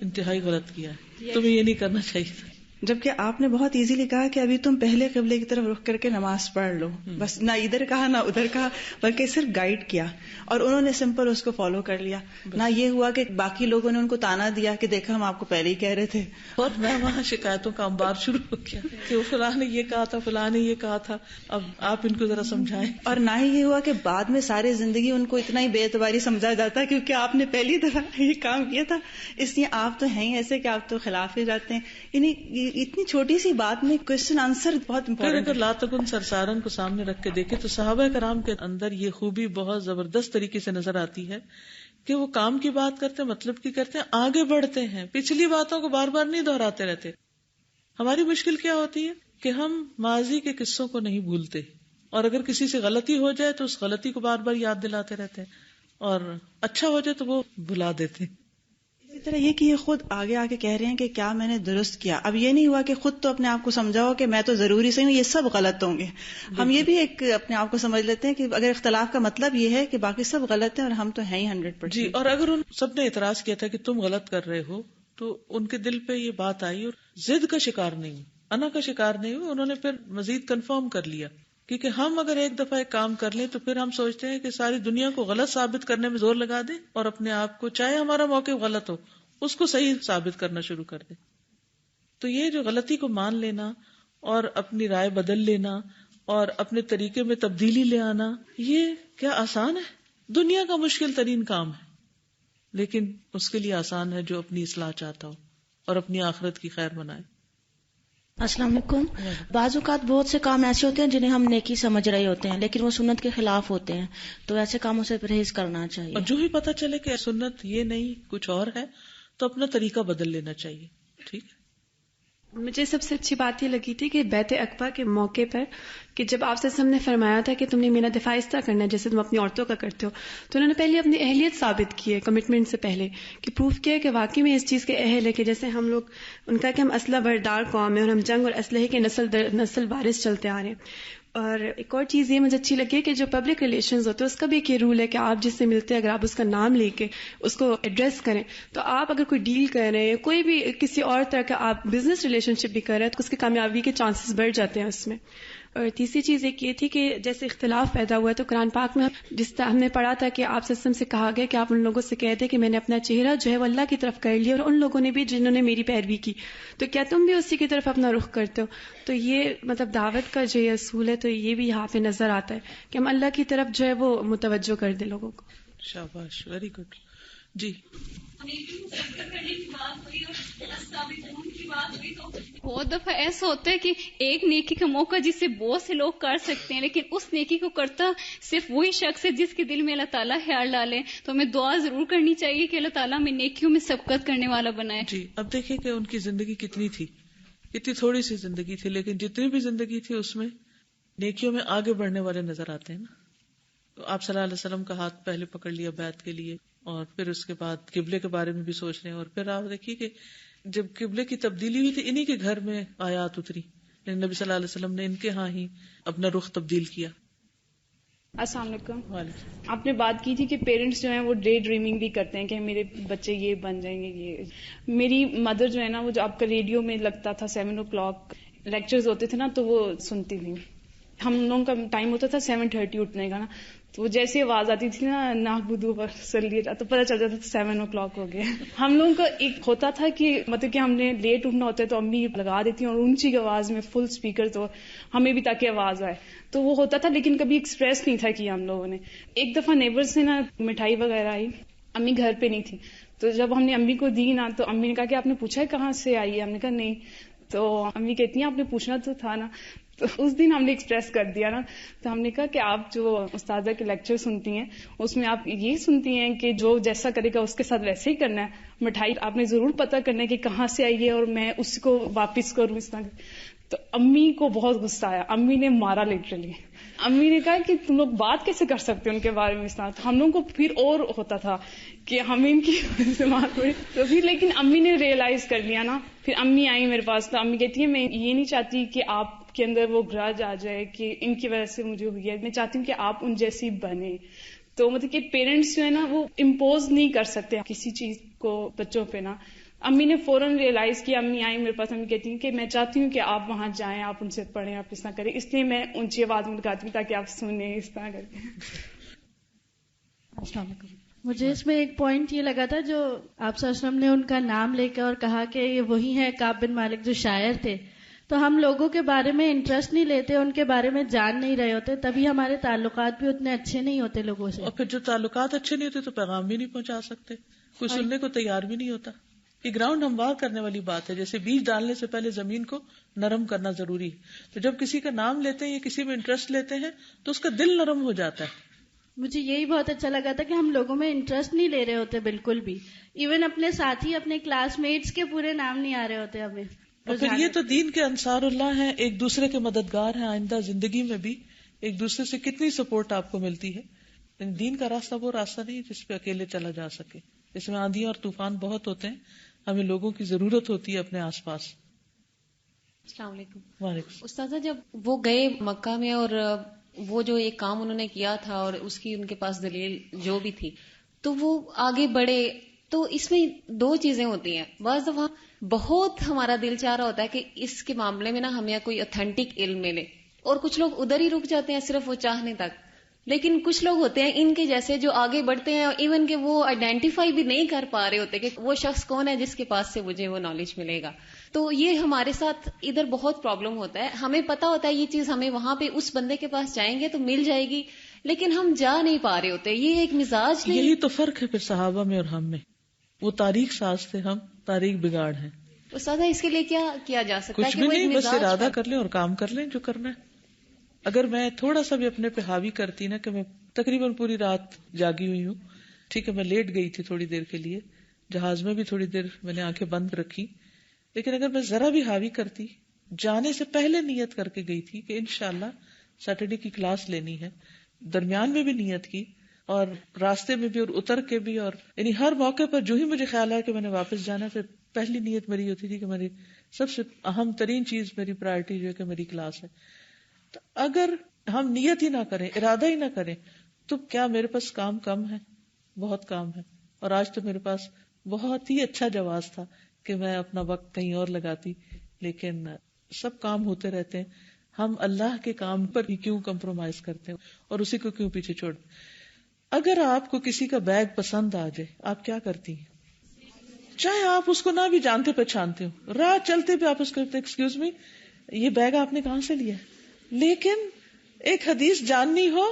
انتہائی غلط کیا ہے، تمہیں یہ نہیں کرنا چاہیے تھا. جبکہ آپ نے بہت ایزیلی کہا کہ ابھی تم پہلے قبلے کی طرف رخ کر کے نماز پڑھ لو، بس نہ ادھر کہا نہ ادھر کہا، بلکہ صرف گائیڈ کیا اور انہوں نے سمپل اس کو فالو کر لیا. نہ یہ ہوا کہ باقی لوگوں نے ان کو تانا دیا کہ دیکھا ہم آپ کو پہلے ہی کہہ رہے تھے. اور میں وہاں شکایتوں کا انبار شروع ہو گیا کہ وہ فلاں نے یہ کہا تھا، فلاں نے یہ کہا تھا، اب آپ ان کو ذرا سمجھائیں. اور نہ ہی یہ ہوا کہ بعد میں ساری زندگی ان کو اتنا ہی بے اعتباری سمجھا جاتا ہے کیونکہ آپ نے پہلی دفعہ یہ کام کیا تھا، اس لیے آپ تو ہیں ہی ایسے کہ آپ تو خلاف ہی جاتے ہیں. یعنی اتنی چھوٹی سی بات میں کوشچن آنسر بہت پھر امپورٹنٹ. اگر لا تکن سرسارن کو سامنے رکھ کے دیکھے تو صحابہ کرام کے اندر یہ خوبی بہت زبردست طریقے سے نظر آتی ہے کہ وہ کام کی بات کرتے ہیں، مطلب کی کرتے ہیں، آگے بڑھتے ہیں، پچھلی باتوں کو بار بار نہیں دہراتے رہتے. ہماری مشکل کیا ہوتی ہے کہ ہم ماضی کے قصوں کو نہیں بھولتے، اور اگر کسی سے غلطی ہو جائے تو اس غلطی کو بار بار یاد دلاتے رہتے ہیں، اور اچھا ہو جائے تو وہ بھلا دیتے ہیں. اسی طرح یہ کہ یہ خود آگے آ کے کہہ رہے ہیں کہ کیا میں نے درست کیا. اب یہ نہیں ہوا کہ خود تو اپنے آپ کو سمجھاؤ کہ میں تو ضروری صحیح ہوں، یہ سب غلط ہوں گے. ہم یہ بھی ایک اپنے آپ کو سمجھ لیتے ہیں کہ اگر اختلاف کا مطلب یہ ہے کہ باقی سب غلط ہیں اور ہم تو ہیں ہی 100%. جی، اور اگر ان سب نے اعتراض کیا تھا کہ تم غلط کر رہے ہو تو ان کے دل پہ یہ بات آئی اور ضد کا شکار نہیں ہوئی، انا کا شکار نہیں ہوئی. انہوں نے پھر مزید کنفرم کر لیا، کیونکہ ہم اگر ایک دفعہ ایک کام کر لیں تو پھر ہم سوچتے ہیں کہ ساری دنیا کو غلط ثابت کرنے میں زور لگا دیں اور اپنے آپ کو، چاہے ہمارا موقف غلط ہو، اس کو صحیح ثابت کرنا شروع کر دیں. تو یہ جو غلطی کو مان لینا اور اپنی رائے بدل لینا اور اپنے طریقے میں تبدیلی لے آنا، یہ کیا آسان ہے؟ دنیا کا مشکل ترین کام ہے، لیکن اس کے لیے آسان ہے جو اپنی اصلاح چاہتا ہو اور اپنی آخرت کی خیر بنائے. السلام علیکم. بعض اوقات بہت سے کام ایسے ہوتے ہیں جنہیں ہم نیکی سمجھ رہے ہوتے ہیں لیکن وہ سنت کے خلاف ہوتے ہیں، تو ایسے کاموں سے پرہیز کرنا چاہیے. اور جو ہی پتہ چلے کہ سنت یہ نہیں کچھ اور ہے تو اپنا طریقہ بدل لینا چاہیے. ٹھیک ہے. مجھے سب سے اچھی بات یہ لگی تھی کہ بیعت عقبہ کے موقع پر کہ جب آپ سے نے فرمایا تھا کہ تم نے میرا دفاع اس طرح کرنا ہے جیسے تم اپنی عورتوں کا کرتے ہو، تو انہوں نے پہلے اپنی اہلیت ثابت کی ہے کمٹمنٹ سے پہلے، کہ پروف کیا ہے کہ واقعی میں اس چیز کے اہل ہے، کہ جیسے ہم لوگ ان کا کہ ہم اسلحہ بردار قوم ہے اور ہم جنگ اور اسلحے کے نسل وارث چلتے آ رہے ہیں. اور ایک اور چیز یہ مجھے اچھی لگی کہ جو پبلک ریلیشنز ہوتے ہیں اس کا بھی ایک یہ رول ہے کہ آپ جس سے ملتے ہیں اگر آپ اس کا نام لے کے اس کو ایڈریس کریں، تو آپ اگر کوئی ڈیل کر رہے ہیں، کوئی بھی کسی اور طرح کا آپ بزنس ریلیشن شپ بھی کر رہے ہیں، تو اس کی کامیابی کے چانسز بڑھ جاتے ہیں اس میں. اور تیسری چیز ایک یہ تھی کہ جیسے اختلاف پیدا ہوا ہے تو قرآن پاک میں جس طرح ہم نے پڑھا تھا کہ آپ سے کہا گیا کہ آپ ان لوگوں سے کہہ دیں کہ میں نے اپنا چہرہ جو ہے وہ اللہ کی طرف کر لیا اور ان لوگوں نے بھی جنہوں نے میری پیروی کی، تو کیا تم بھی اسی کی طرف اپنا رخ کرتے ہو؟ تو یہ مطلب دعوت کا جو یہ اصول ہے تو یہ بھی یہاں پہ نظر آتا ہے کہ ہم اللہ کی طرف جو ہے وہ متوجہ کر دیں لوگوں کو. شاباش، ویری گڈ. جی، بہت دفعہ ایسا ہوتا ہے کہ ایک نیکی کا موقع جس سے بہت سے لوگ کر سکتے ہیں لیکن اس نیکی کو کرتا صرف وہی شخص ہے جس کے دل میں اللہ تعالیٰ خیال ڈالے، تو ہمیں دعا ضرور کرنی چاہیے کہ اللہ تعالیٰ ہمیں نیکیوں میں سبقت کرنے والا بنائے. جی. اب دیکھیں کہ ان کی زندگی کتنی تھی، کتنی تھوڑی سی زندگی تھی، لیکن جتنی بھی زندگی تھی اس میں نیکیوں میں آگے بڑھنے والے نظر آتے ہیں نا. تو آپ صلی اللہ علیہ وسلم کا ہاتھ پہلے پکڑ لیا بیعت کے لیے، اور پھر اس کے بعد قبلے کے بارے میں بھی سوچ رہے ہیں. اور پھر آپ دیکھیے کہ جب قبلے کی تبدیلی ہوئی تھی انہی کے گھر میں آیات اتری، یعنی نبی صلی اللہ علیہ وسلم نے ان کے ہاں ہی اپنا رخ تبدیل کیا. السلام علیکم. آپ نے بات کی تھی کہ پیرنٹس جو ہیں وہ ڈے ڈریمنگ بھی کرتے ہیں کہ میرے بچے یہ بن جائیں گے. یہ میری مدر جو ہے نا، وہ جو آپ کا ریڈیو میں لگتا تھا 7 o'clock لیکچرز ہوتے تھے نا، تو وہ سنتی تھی. ہم لوگوں کا ٹائم ہوتا تھا 7:30 اٹھنے کا نا، تو جیسے آواز آتی تھی نا نعبدو و صلی، تو پتہ چل جاتا تھا 7 o'clock ہو گیا. ہم لوگوں کا ایک ہوتا تھا کہ مطلب کہ ہم نے لیٹ اٹھنا ہوتا ہے تو امی لگا دیتی ہیں اور اونچی آواز میں فل اسپیکر، تو ہمیں بھی تاکہ آواز آئے، تو وہ ہوتا تھا. لیکن کبھی ایکسپریس نہیں تھا کیا ہم لوگوں نے. ایک دفعہ نیبر سے نا مٹھائی وغیرہ آئی، امی گھر پہ نہیں تھی، تو جب ہم نے امی کو دی نا تو امی نے کہا کہ آپ نے پوچھا ہے کہاں سے آئی ہے؟ ہم نے کہا نہیں. تو امی کہتی ہیں آپ نے پوچھنا تو تھا نا. تو اس دن ہم نے ایکسپریس کر دیا نا, تو ہم نے کہا کہ آپ جو استاذہ کے لیکچر سنتی ہیں اس میں آپ یہ سنتی ہیں کہ جو جیسا کرے گا اس کے ساتھ ویسے ہی کرنا ہے. مٹھائی آپ نے ضرور پتہ کرنا ہے کہ کہاں سے آئی ہے اور میں اس کو واپس کروں اس طرح. تو امی کو بہت غصہ آیا, امی نے مارا لٹرلی. امی نے کہا کہ تم لوگ بات کیسے کر سکتے ہو ان کے بارے میں اس طرح. ہم لوگوں کو پھر اور ہوتا تھا کہ ہمیں ان کی سے مار پڑی. تو پھر لیکن امی نے ریئلائز کر لیا نا. پھر امی آئی میرے پاس, تو امی کہتی ہے میں یہ نہیں چاہتی کہ آپ کے اندر وہ گرج آ جائے کہ ان کی وجہ سے مجھے ہوئی ہے, میں چاہتی ہوں کہ آپ ان جیسی بنے. تو مطلب کہ پیرنٹس جو ہے نا وہ امپوز نہیں کر سکتے کسی چیز کو بچوں پہ نا. امی نے فوراً ریئلائز کیا, امی آئی میرے پاس, امی کہتی ہیں کہ میں چاہتی ہوں کہ آپ وہاں جائیں, آپ ان سے پڑھیں, آپ اس طرح کریں, اس لیے میں اونچی آواز میں لگاتی ہوں تاکہ آپ سنیں اس طرح کر کے. السلام علیکم. مجھے اس میں ایک پوائنٹ یہ لگا تھا جو آپ صلی اللہ علیہ وسلم نے ان کا نام لے کے اور کہا کہ یہ وہی ہے کعب بن مالک جو شاعر تھے. تو ہم لوگوں کے بارے میں انٹرسٹ نہیں لیتے, ان کے بارے میں جان نہیں رہے ہوتے, تبھی ہمارے تعلقات بھی اتنے اچھے نہیں ہوتے لوگوں سے. اور پھر جو تعلقات اچھے نہیں ہوتے تو پیغام بھی نہیں پہنچا سکتے, کوئی سننے کو تیار بھی نہیں ہوتا. یہ گراؤنڈ ہموار کرنے والی بات ہے. جیسے بیج ڈالنے سے پہلے زمین کو نرم کرنا ضروری ہے. تو جب کسی کا نام لیتے ہیں یا کسی میں انٹرسٹ لیتے ہیں تو اس کا دل نرم ہو جاتا ہے. مجھے یہی بہت اچھا لگا تھا کہ ہم لوگوں میں انٹرسٹ نہیں لے رہے ہوتے بالکل بھی. ایون اپنے ساتھی, اپنے کلاس میٹس کے پورے نام نہیں آ رہے ہوتے ہمیں. اور پھر یہ تو دین کے انصار اللہ ہیں, ایک دوسرے کے مددگار ہیں. آئندہ زندگی میں بھی ایک دوسرے سے کتنی سپورٹ آپ کو ملتی ہے. دین کا راستہ وہ راستہ نہیں جس پہ اکیلے چلا جا سکے. اس میں آندھی اور طوفان بہت ہوتے ہیں, ہمیں لوگوں کی ضرورت ہوتی ہے اپنے آس پاس. السلام علیکم. وعلیکم. استاذہ, جب وہ گئے مکہ میں اور وہ جو ایک کام انہوں نے کیا تھا اور اس کی ان کے پاس دلیل جو بھی تھی, تو وہ آگے بڑھے, تو اس میں دو چیزیں ہوتی ہیں. بعض دفعہ بہت ہمارا دل چاہ رہا ہوتا ہے کہ اس کے معاملے میں نا ہمیں کوئی اتھینٹک علم ملے, اور کچھ لوگ ادھر ہی رک جاتے ہیں صرف وہ چاہنے تک. لیکن کچھ لوگ ہوتے ہیں ان کے جیسے جو آگے بڑھتے ہیں, ایون کہ وہ آئیڈینٹیفائی بھی نہیں کر پا رہے ہوتے کہ وہ شخص کون ہے جس کے پاس سے مجھے وہ نالج ملے گا. تو یہ ہمارے ساتھ ادھر بہت پرابلم ہوتا ہے. ہمیں پتا ہوتا ہے یہ چیز ہمیں وہاں پہ اس بندے کے پاس جائیں گے تو مل جائے گی, لیکن ہم جا نہیں پا رہے ہوتے. یہ ایک مزاج نہیں. یہی تو فرق ہے پھر صحابہ میں اور ہم میں. وہ تاریخ ساز تھے, ہم تاریخ بگاڑ ہیں. استاد, اس کے لیے کیا کیا جا سکتا ہے؟ کچھ بھی نہیں, بس ارادہ کر لیں اور کام کر لیں جو کرنا ہے. اگر میں تھوڑا سا بھی اپنے پہ حاوی کرتی نا, کہ میں تقریباً پوری رات جاگی ہوئی ہوں, ٹھیک ہے, میں لیٹ گئی تھی تھوڑی دیر کے لیے, جہاز میں بھی تھوڑی دیر میں نے آنکھیں بند رکھی, لیکن اگر میں ذرا بھی حاوی کرتی, جانے سے پہلے نیت کر کے گئی تھی کہ انشاءاللہ سیٹرڈے کی کلاس لینی ہے, درمیان میں بھی نیت کی اور راستے میں بھی اور اتر کے بھی, اور یعنی ہر موقع پر جو ہی مجھے خیال آیا کہ میں نے واپس جانا, پھر پہلی نیت میری ہوتی تھی کہ میری سب سے اہم ترین چیز, میری پرائرٹی جو ہے کہ میری کلاس ہے. تو اگر ہم نیت ہی نہ کریں, ارادہ ہی نہ کریں, تو کیا میرے پاس کام کم ہے؟ بہت کام ہے. اور آج تو میرے پاس بہت ہی اچھا جواز تھا کہ میں اپنا وقت کہیں اور لگاتی, لیکن سب کام ہوتے رہتے ہیں. ہم اللہ کے کام پر ہی کیوں کمپرومائز کرتے ہیں اور اسی کو کیوں پیچھے چھوڑ. اگر آپ کو کسی کا بیگ پسند آ جائے, آپ کیا کرتی ہیں؟ چاہے آپ اس کو نہ بھی جانتے پہچانتے ہو, راہ چلتے بھی آپ اس کو ایکسکیوز می, یہ بیگ آپ نے کہاں سے لیا؟ لیکن ایک حدیث جاننی ہو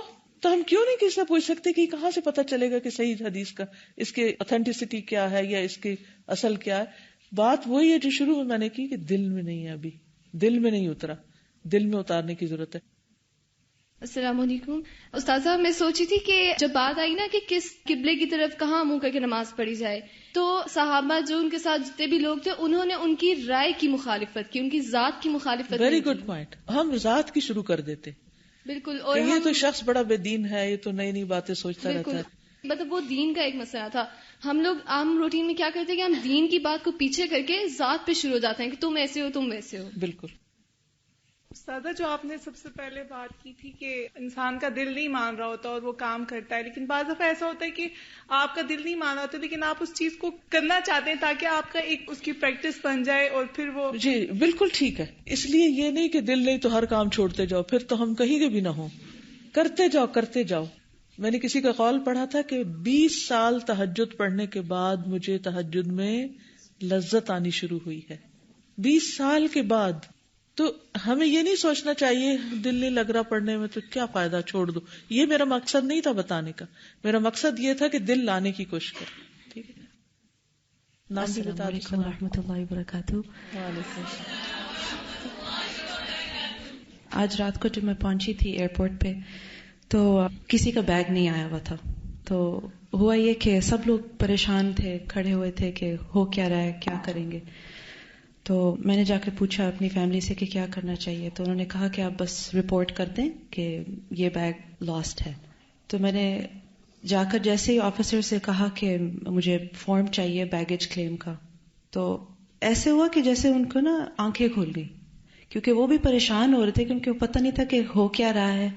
تو ہم کیوں نہیں کسی سے پوچھ سکتے کہ کہاں سے پتہ چلے گا کہ صحیح حدیث کا اس کے اتھینٹسٹی کیا ہے یا اس کی اصل کیا ہے. بات وہی ہے جو شروع میں میں نے کی کہ دل میں نہیں ہے, ابھی دل میں نہیں اترا, دل میں اتارنے کی ضرورت ہے. السلام علیکم. استاذہ, میں سوچی تھی کہ جب بات آئی نا کہ کس قبلے کی طرف کہاں منہ کر کے نماز پڑھی جائے, تو صحابہ جو ان کے ساتھ جتنے بھی لوگ تھے انہوں نے ان کی رائے کی مخالفت کی, ان کی ذات کی مخالفت. Very good point. ہم ذات کی شروع کر دیتے بالکل, اور یہ تو شخص بڑا بے دین ہے, یہ تو نئی نئی باتیں سوچتا رہتا ہے. مطلب وہ دین کا ایک مسئلہ تھا. ہم لوگ عام روٹین میں کیا کرتے ہیں کہ ہم دین کی بات کو پیچھے کر کے ذات پہ شروع ہو جاتے ہیں کہ تم ایسے ہو تم ویسے ہو. بالکل. استاذہ, جو آپ نے سب سے پہلے بات کی تھی کہ انسان کا دل نہیں مان رہا ہوتا اور وہ کام کرتا ہے, لیکن بعض دفعہ ایسا ہوتا ہے کہ آپ کا دل نہیں مان رہا ہوتا لیکن آپ اس چیز کو کرنا چاہتے ہیں تاکہ آپ کا ایک اس کی پریکٹس بن جائے اور پھر وہ. جی بالکل ٹھیک ہے. اس لیے یہ نہیں کہ دل نہیں تو ہر کام چھوڑتے جاؤ, پھر تو ہم کہیں کے بھی نہ ہوں. کرتے جاؤ کرتے جاؤ. میں نے کسی کا قول پڑھا تھا کہ 20 سال تہجد پڑھنے کے بعد مجھے تہجد میں لذت آنی شروع ہوئی ہے. 20 سال کے بعد. تو ہمیں یہ نہیں سوچنا چاہیے دل نہیں لگ رہا پڑھنے میں تو کیا فائدہ, چھوڑ دو. یہ میرا مقصد نہیں تھا بتانے کا. میرا مقصد یہ تھا کہ دل لانے کی کوشش کر. ٹھیک ہے. نام بھی بتا دیں. السلام علیکم ورحمۃ اللہ وبرکاتہ. وعلیکم السلام. آج رات کو جب میں پہنچی تھی ایئرپورٹ پہ تو کسی کا بیگ نہیں آیا ہوا تھا. تو ہوا یہ کہ سب لوگ پریشان تھے, کھڑے ہوئے تھے کہ ہو کیا رہا ہے, کیا کریں گے. تو میں نے جا کے پوچھا اپنی فیملی سے کہ کیا کرنا چاہیے. تو انہوں نے کہا کہ آپ بس رپورٹ کر دیں کہ یہ بیگ لاسٹ ہے. تو میں نے جا کر جیسے ہی آفیسر سے کہا کہ مجھے فارم چاہیے بیگیج کلیم کا, تو ایسے ہوا کہ جیسے ان کو نا آنکھیں کھل گئی, کیونکہ وہ بھی پریشان ہو رہے تھے کیونکہ پتہ نہیں تھا کہ ہو کیا رہا ہے,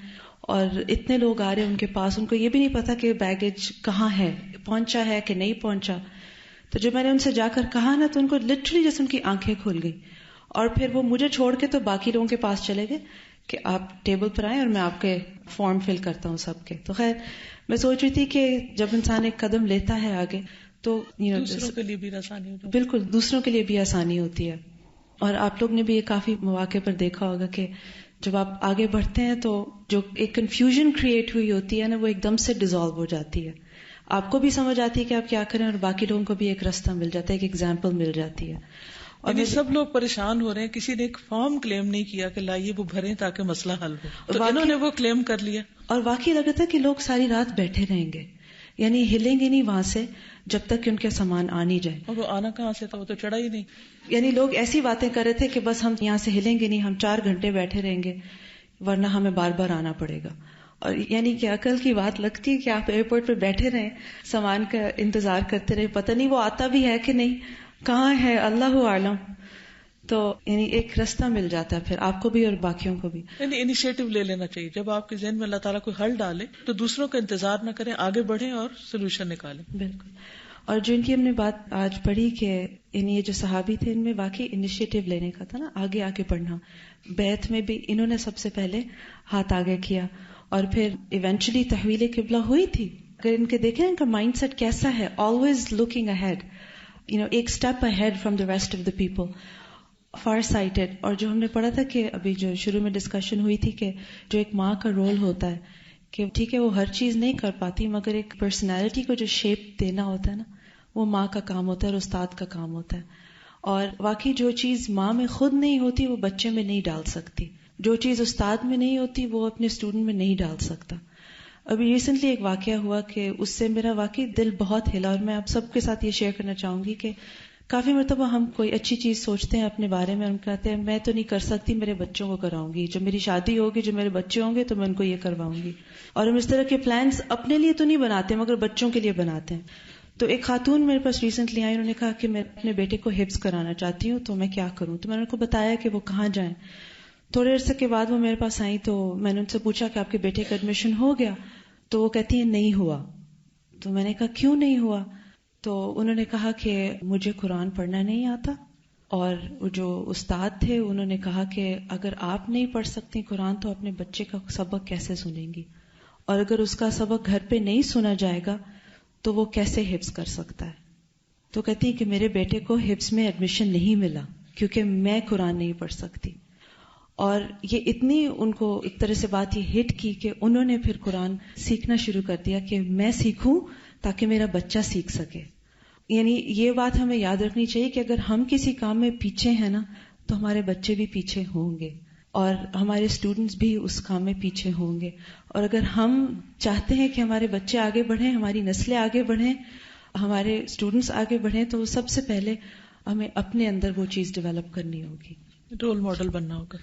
اور اتنے لوگ آ رہے ان کے پاس, ان کو یہ بھی نہیں پتا کہ بیگیج کہاں ہے, پہنچا ہے کہ نہیں پہنچا. تو جب میں نے ان سے جا کر کہا نا تو ان کو لٹرلی جیسے ان کی آنکھیں کھل گئی, اور پھر وہ مجھے چھوڑ کے تو باقی لوگوں کے پاس چلے گئے کہ آپ ٹیبل پر آئیں اور میں آپ کے فارم فل کرتا ہوں سب کے. تو خیر میں سوچ رہی تھی کہ جب انسان ایک قدم لیتا ہے آگے تو دوسروں کے لیے بھی آسانی ہوتی ہے. بالکل دوسروں کے لیے بھی آسانی ہوتی ہے. اور آپ لوگ نے بھی یہ کافی مواقع پر دیکھا ہوگا کہ جب آپ آگے بڑھتے ہیں تو جو ایک کنفیوژن کریٹ ہوئی ہوتی ہے نا وہ ایک دم سے ڈیزالو ہو جاتی ہے. آپ کو بھی سمجھ آتی ہے کہ آپ کیا کریں, اور باقی لوگوں کو بھی ایک راستہ مل جاتا ہے, ایک ایگزامپل مل جاتی ہے. اور سب لوگ پریشان ہو رہے ہیں, کسی نے ایک فارم کلیم نہیں کیا کہ لائیے وہ بھریں تاکہ مسئلہ حل ہو, تو انہوں نے وہ کلیم کر لیا. اور واقعی لگا تھا کہ لوگ ساری رات بیٹھے رہیں گے, یعنی ہلیں گے نہیں وہاں سے جب تک کہ ان کا سامان آ نہیں جائے. اور وہ آنا کہاں سے تھا, وہ تو چڑھا ہی نہیں. یعنی لوگ ایسی باتیں کر رہے تھے کہ بس ہم یہاں سے ہلیں گے نہیں, ہم 4 گھنٹے بیٹھے رہیں گے ورنہ ہمیں بار بار آنا پڑے گا. اور یعنی کہ عقل کی بات لگتی ہے کہ آپ ایئرپورٹ پہ بیٹھے رہیں, سامان کا انتظار کرتے رہے, پتہ نہیں وہ آتا بھی ہے کہ نہیں, کہاں ہے اللہ عالم. تو یعنی ایک راستہ مل جاتا ہے پھر آپ کو بھی اور باقیوں کو بھی. یعنی انیشیٹو لے لینا چاہیے. جب آپ کے ذہن میں اللہ تعالیٰ کوئی حل ڈالے تو دوسروں کا انتظار نہ کریں, آگے بڑھیں اور سولوشن نکالیں. بالکل. اور جو ان کی ہم نے بات آج پڑھی کہ یعنی یہ جو صحابی تھے ان میں واقعی انیشیٹو لینے کا تھا نا, آگے آگے بڑھنا. بیعت میں بھی انہوں نے سب سے پہلے ہاتھ آگے کیا, اور پھر ایونچولی تحویل قبلہ ہوئی تھی. اگر ان کے دیکھیں ان کا مائنڈ سیٹ کیسا ہے, آلویز لوکنگ اہیڈ, ایک step ahead from the rest of the people, far sighted. اور جو ہم نے پڑھا تھا کہ ابھی جو شروع میں ڈسکشن ہوئی تھی کہ جو ایک ماں کا رول ہوتا ہے کہ ٹھیک ہے وہ ہر چیز نہیں کر پاتی, مگر ایک پرسنالٹی کو جو شیپ دینا ہوتا ہے نا وہ ماں کا کام ہوتا ہے اور استاد کا کام ہوتا ہے. اور واقعی جو چیز ماں میں خود نہیں ہوتی وہ بچے میں نہیں ڈال سکتی, جو چیز استاد میں نہیں ہوتی وہ اپنے اسٹوڈنٹ میں نہیں ڈال سکتا. ابھی ریسنٹلی ایک واقعہ ہوا کہ اس سے میرا واقعی دل بہت ہلا, اور میں آپ سب کے ساتھ یہ شیئر کرنا چاہوں گی کہ کافی مرتبہ ہم کوئی اچھی چیز سوچتے ہیں اپنے بارے میں, ہم کہتے ہیں میں تو نہیں کر سکتی, میرے بچوں کو کراؤں گی, جب میری شادی ہوگی جو میرے بچے ہوں گے تو میں ان کو یہ کرواؤں گی. اور ہم اس طرح کے پلانز اپنے لیے تو نہیں بناتے مگر بچوں کے لیے بناتے ہیں. تو ایک خاتون میرے پاس ریسنٹلی آئی, انہوں نے کہا کہ میں اپنے بیٹے کو حفظ کرانا چاہتی ہوں تو میں کیا کروں. تو میں نے ان کو بتایا کہ وہ کہاں جائیں. تھوڑے عرصے کے بعد وہ میرے پاس آئی تو میں نے ان سے پوچھا کہ آپ کے بیٹے کا ایڈمیشن ہو گیا؟ تو وہ کہتی ہیں نہیں ہوا. تو میں نے کہا کیوں نہیں ہوا؟ تو انہوں نے کہا کہ مجھے قرآن پڑھنا نہیں آتا, اور جو استاد تھے انہوں نے کہا کہ اگر آپ نہیں پڑھ سکتی قرآن تو اپنے بچے کا سبق کیسے سنیں گی, اور اگر اس کا سبق گھر پہ نہیں سنا جائے گا تو وہ کیسے حفظ کر سکتا ہے. تو کہتی ہیں کہ میرے بیٹے کو حفظ میں ایڈمیشن نہیں ملا کیونکہ میں قرآن نہیں پڑھ سکتی. اور یہ اتنی ان کو ایک طرح سے بات یہ ہٹ کی کہ انہوں نے پھر قرآن سیکھنا شروع کر دیا کہ میں سیکھوں تاکہ میرا بچہ سیکھ سکے. یعنی یہ بات ہمیں یاد رکھنی چاہیے کہ اگر ہم کسی کام میں پیچھے ہیں نا تو ہمارے بچے بھی پیچھے ہوں گے, اور ہمارے اسٹوڈنٹس بھی اس کام میں پیچھے ہوں گے. اور اگر ہم چاہتے ہیں کہ ہمارے بچے آگے بڑھیں, ہماری نسلیں آگے بڑھیں, ہمارے اسٹوڈنٹس آگے بڑھیں, تو سب سے پہلے ہمیں اپنے اندر وہ چیز ڈیولپ کرنی ہوگی, رول ماڈل بننا ہوگا.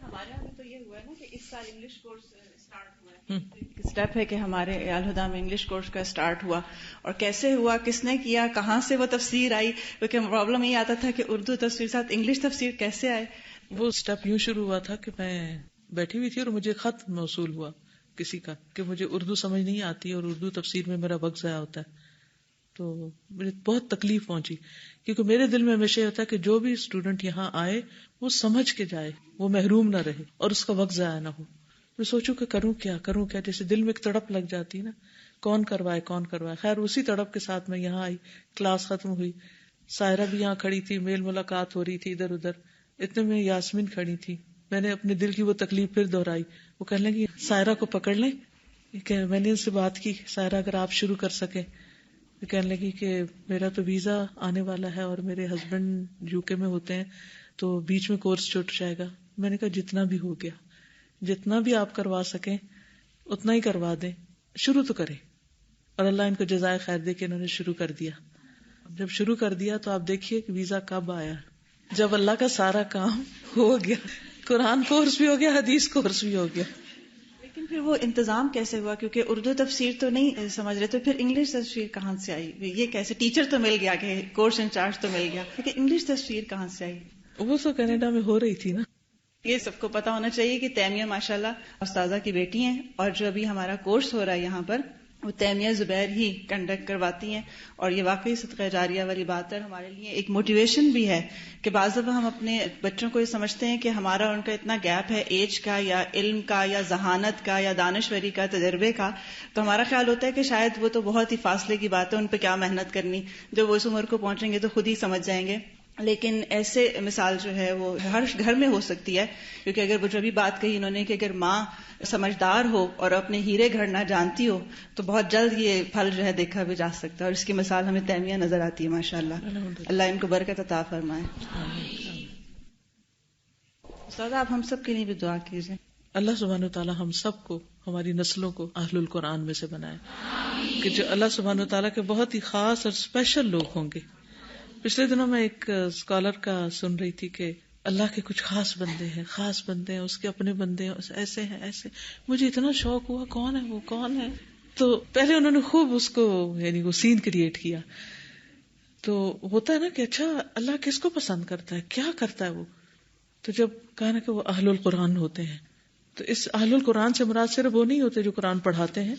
ہمارے یہاں تو یہ ہوا ہے نا کہ اس سال انگلش کورس اسٹارٹ ہوا ہے, اسٹیپ ہے کہ ہمارے الہدیٰ میں انگلش کورس کا اسٹارٹ ہوا. اور کیسے ہوا, کس نے کیا, کہاں سے وہ تفسیر آئی, کیونکہ پرابلم یہ آتا تھا کہ اردو تفسیر ساتھ انگلش تفسیر کیسے آئے. وہ اسٹیپ یوں شروع ہوا تھا کہ میں بیٹھی ہوئی تھی اور مجھے خط موصول ہوا کسی کا کہ مجھے اردو سمجھ نہیں آتی اور اردو تفسیر میں میرا وقت ضائع ہوتا ہے. تو مجھے بہت تکلیف پہنچی, کیونکہ میرے دل میں ہمیشہ ہوتا ہے کہ جو بھی اسٹوڈنٹ یہاں آئے وہ سمجھ کے جائے, وہ محروم نہ رہے اور اس کا وقت ضائع نہ ہو. میں سوچوں کہ کروں کیا, جیسے دل میں ایک تڑپ لگ جاتی نا, کون کروائے. خیر اسی تڑپ کے ساتھ میں یہاں آئی, کلاس ختم ہوئی, سائرہ بھی یہاں کھڑی تھی, میل ملاقات ہو رہی تھی ادھر ادھر, اتنے میں یاسمین کھڑی تھی. میں نے اپنے دل کی وہ تکلیف پھر دہرائی. وہ کہنے لگی سائرہ کو پکڑ لیں, کہ میں نے ان سے بات کی, سائرہ اگر آپ شروع کر سکیں. کہنے لگی کہ میرا تو ویزا آنے والا ہے اور میرے ہسبینڈ یو کے میں ہوتے ہیں تو بیچ میں کورس چھوٹ جائے گا. میں نے کہا جتنا بھی ہو گیا, جتنا بھی آپ کروا سکیں اتنا ہی کروا دیں, شروع تو کریں. اور اللہ ان کو جزائے خیر دے کہ انہوں نے شروع کر دیا. جب شروع کر دیا تو آپ دیکھیے کہ ویزا کب آیا, جب اللہ کا سارا کام ہو گیا, قرآن کورس بھی ہو گیا, حدیث کورس بھی ہو گیا. لیکن پھر وہ انتظام کیسے ہوا؟ کیونکہ اردو تفسیر تو نہیں سمجھ رہے, تو پھر انگلش تفسیر کہاں سے آئی؟ یہ کیسے؟ ٹیچر تو مل گیا کہ کورس انچارج تو مل گیا, لیکن انگلش تفسیر کہاں سے آئی؟ وہ تو کینیڈا میں ہو رہی تھی نا. یہ سب کو پتا ہونا چاہیے کہ تیمیہ ماشاءاللہ استاذہ کی بیٹی ہیں, اور جو ابھی ہمارا کورس ہو رہا ہے یہاں پر وہ تیمیہ زبیر ہی کنڈکٹ کرواتی ہیں. اور یہ واقعی صدقہ جاریہ والی بات ہے, ہمارے لیے ایک موٹیویشن بھی ہے کہ بعض دفعہ ہم اپنے بچوں کو یہ سمجھتے ہیں کہ ہمارا ان کا اتنا گیپ ہے ایج کا یا علم کا یا ذہانت کا یا دانشوری کا, تجربے کا, تو ہمارا خیال ہوتا ہے کہ شاید وہ تو بہت ہی فاصلے کی بات ہے, ان پہ کیا محنت کرنی, جب وہ اس عمر کو پہنچیں گے تو خود ہی سمجھ جائیں گے. لیکن ایسے مثال جو ہے وہ ہر گھر میں ہو سکتی ہے, کیونکہ اگر وہ جو بھی بات کہی انہوں نے کہ اگر ماں سمجھدار ہو اور اپنے ہیرے گھڑنا جانتی ہو تو بہت جلد یہ پھل جو ہے دیکھا بھی جا سکتا ہے, اور اس کی مثال ہمیں تیمیہ نظر آتی ہے ماشاءاللہ. اللہ ان کو برکت عطا فرمائے. استاد آپ ہم سب کے لیے بھی دعا کیجیے. اللہ سبحانہ وتعالی ہم سب کو, ہماری نسلوں کو اہل القرآن میں سے بنائے, کہ جو اللہ سبحانہ وتعالی کے بہت ہی خاص اور اسپیشل لوگ ہوں گے. پچھلے دنوں میں ایک اسکالر کا سن رہی تھی کہ اللہ کے کچھ خاص بندے ہیں, خاص بندے ہیں, اس کے اپنے بندے ہیں, ایسے ہیں ایسے. مجھے اتنا شوق ہوا کون ہے وہ, کون ہے. تو پہلے انہوں نے خوب اس کو یعنی وہ سین کریٹ کیا. تو ہوتا ہے نا کہ اچھا اللہ کس کو پسند کرتا ہے, کیا کرتا ہے وہ. تو جب کہا نا کہ وہ اہل القرآن ہوتے ہیں, تو اس اہل القرآن سے مراد صرف وہ نہیں ہوتے جو قرآن پڑھاتے ہیں,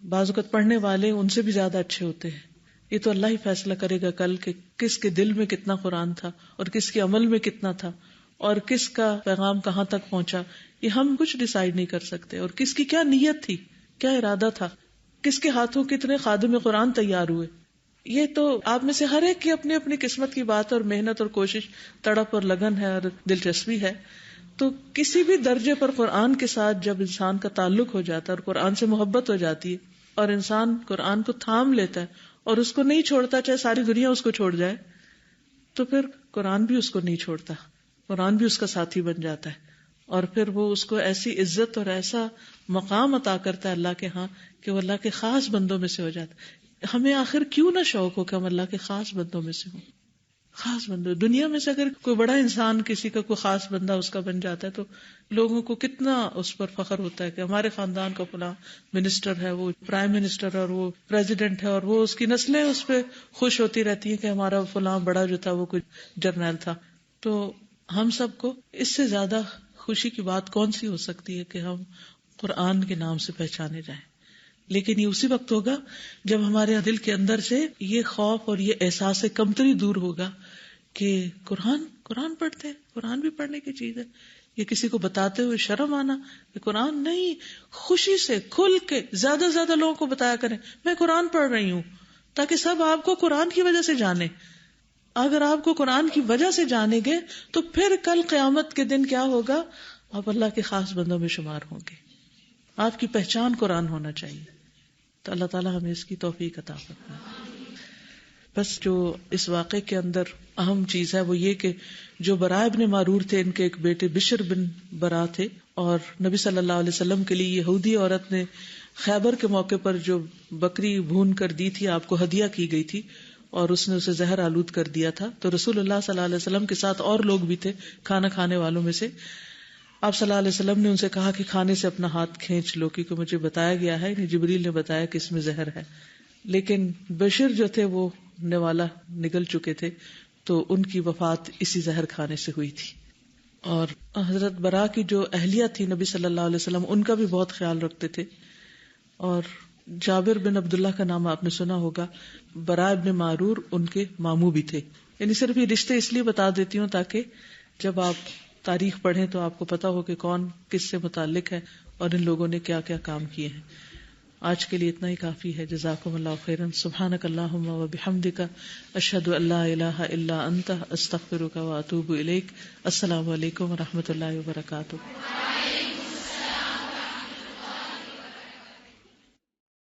بعض اوقات پڑھنے والے ان سے بھی زیادہ اچھے ہوتے ہیں. یہ تو اللہ ہی فیصلہ کرے گا کل کہ کس کے دل میں کتنا قرآن تھا اور کس کے عمل میں کتنا تھا اور کس کا پیغام کہاں تک پہنچا. یہ ہم کچھ ڈیسائیڈ نہیں کر سکتے. اور کس کی کیا نیت تھی, کیا ارادہ تھا, کس کے ہاتھوں کتنے خادم قرآن تیار ہوئے. یہ تو آپ میں سے ہر ایک کی اپنی اپنی قسمت کی بات اور محنت اور کوشش, تڑپ اور لگن ہے اور دلچسپی ہے. تو کسی بھی درجے پر قرآن کے ساتھ جب انسان کا تعلق ہو جاتا ہے اور قرآن سے محبت ہو جاتی ہے اور انسان قرآن کو تھام لیتا ہے اور اس کو نہیں چھوڑتا, چاہے ساری دنیا اس کو چھوڑ جائے, تو پھر قرآن بھی اس کو نہیں چھوڑتا, قرآن بھی اس کا ساتھی بن جاتا ہے. اور پھر وہ اس کو ایسی عزت اور ایسا مقام عطا کرتا ہے اللہ کے ہاں کہ وہ اللہ کے خاص بندوں میں سے ہو جاتا ہے. ہمیں آخر کیوں نہ شوق ہو کہ ہم اللہ کے خاص بندوں میں سے ہوں. خاص بندوں, دنیا میں سے اگر کوئی بڑا انسان کسی کا کوئی خاص بندہ اس کا بن جاتا ہے تو لوگوں کو کتنا اس پر فخر ہوتا ہے کہ ہمارے خاندان کا فلاں منسٹر ہے, وہ پرائم منسٹر اور وہ پریزیڈنٹ ہے, اور وہ اس کی نسلیں اس پہ خوش ہوتی رہتی ہیں کہ ہمارا فلاں بڑا جو تھا وہ کوئی جرنیل تھا. تو ہم سب کو اس سے زیادہ خوشی کی بات کون سی ہو سکتی ہے کہ ہم قرآن کے نام سے پہچانے جائیں. لیکن یہ اسی وقت ہوگا جب ہمارے دل کے اندر سے یہ خوف اور یہ احساس کمتری دور ہوگا کہ قرآن پڑھتے ہیں, قرآن بھی پڑھنے کی چیز ہے. یہ کسی کو بتاتے ہوئے شرم آنا کہ قرآن نہیں, خوشی سے کھل کے زیادہ سے زیادہ لوگوں کو بتایا کریں میں قرآن پڑھ رہی ہوں, تاکہ سب آپ کو قرآن کی وجہ سے جانیں. اگر آپ کو قرآن کی وجہ سے جانیں گے تو پھر کل قیامت کے دن کیا ہوگا, آپ اللہ کے خاص بندوں میں شمار ہوں گے. آپ کی پہچان قرآن ہونا چاہیے. تو اللہ تعالیٰ ہمیں اس کی توفیق عطا فرمائے. بس جو اس واقعے کے اندر اہم چیز ہے وہ یہ کہ جو برا ابن معرور تھے, ان کے ایک بیٹے بشر بن برا تھے, اور نبی صلی اللہ علیہ وسلم کے لیے یہودی عورت نے خیبر کے موقع پر جو بکری بھون کر دی تھی, آپ کو ہدیہ کی گئی تھی, اور اس نے اسے زہر آلود کر دیا تھا. تو رسول اللہ صلی اللہ علیہ وسلم کے ساتھ اور لوگ بھی تھے کھانا کھانے والوں میں سے. آپ صلی اللہ علیہ وسلم نے ان سے کہا کہ کھانے سے اپنا ہاتھ کھینچ لو, کیونکہ مجھے بتایا گیا ہے, جبریل نے بتایا کہ اس میں زہر ہے. لیکن بشر جو تھے وہ نوالا نگل چکے تھے, تو ان کی وفات اسی زہر کھانے سے ہوئی تھی. اور حضرت برا کی جو اہلیہ تھی نبی صلی اللہ علیہ وسلم ان کا بھی بہت خیال رکھتے تھے. اور جابر بن عبداللہ کا نام آپ نے سنا ہوگا, برا ابن معرور ان کے ماموں بھی تھے. یعنی صرف یہ رشتے اس لیے بتا دیتی ہوں تاکہ جب آپ تاریخ پڑھیں تو آپ کو پتا ہو کہ کون کس سے متعلق ہے اور ان لوگوں نے کیا کیا کام کیے ہیں. آج کے لیے اتنا ہی کافی ہے. جزاکم اللہ خیرا. سبحانک اللہم و بحمدک, اشہد ان لا الہ الا انت, استغفرک و اتوب الیک. السلام علیکم و رحمۃ اللہ وبرکاتہ.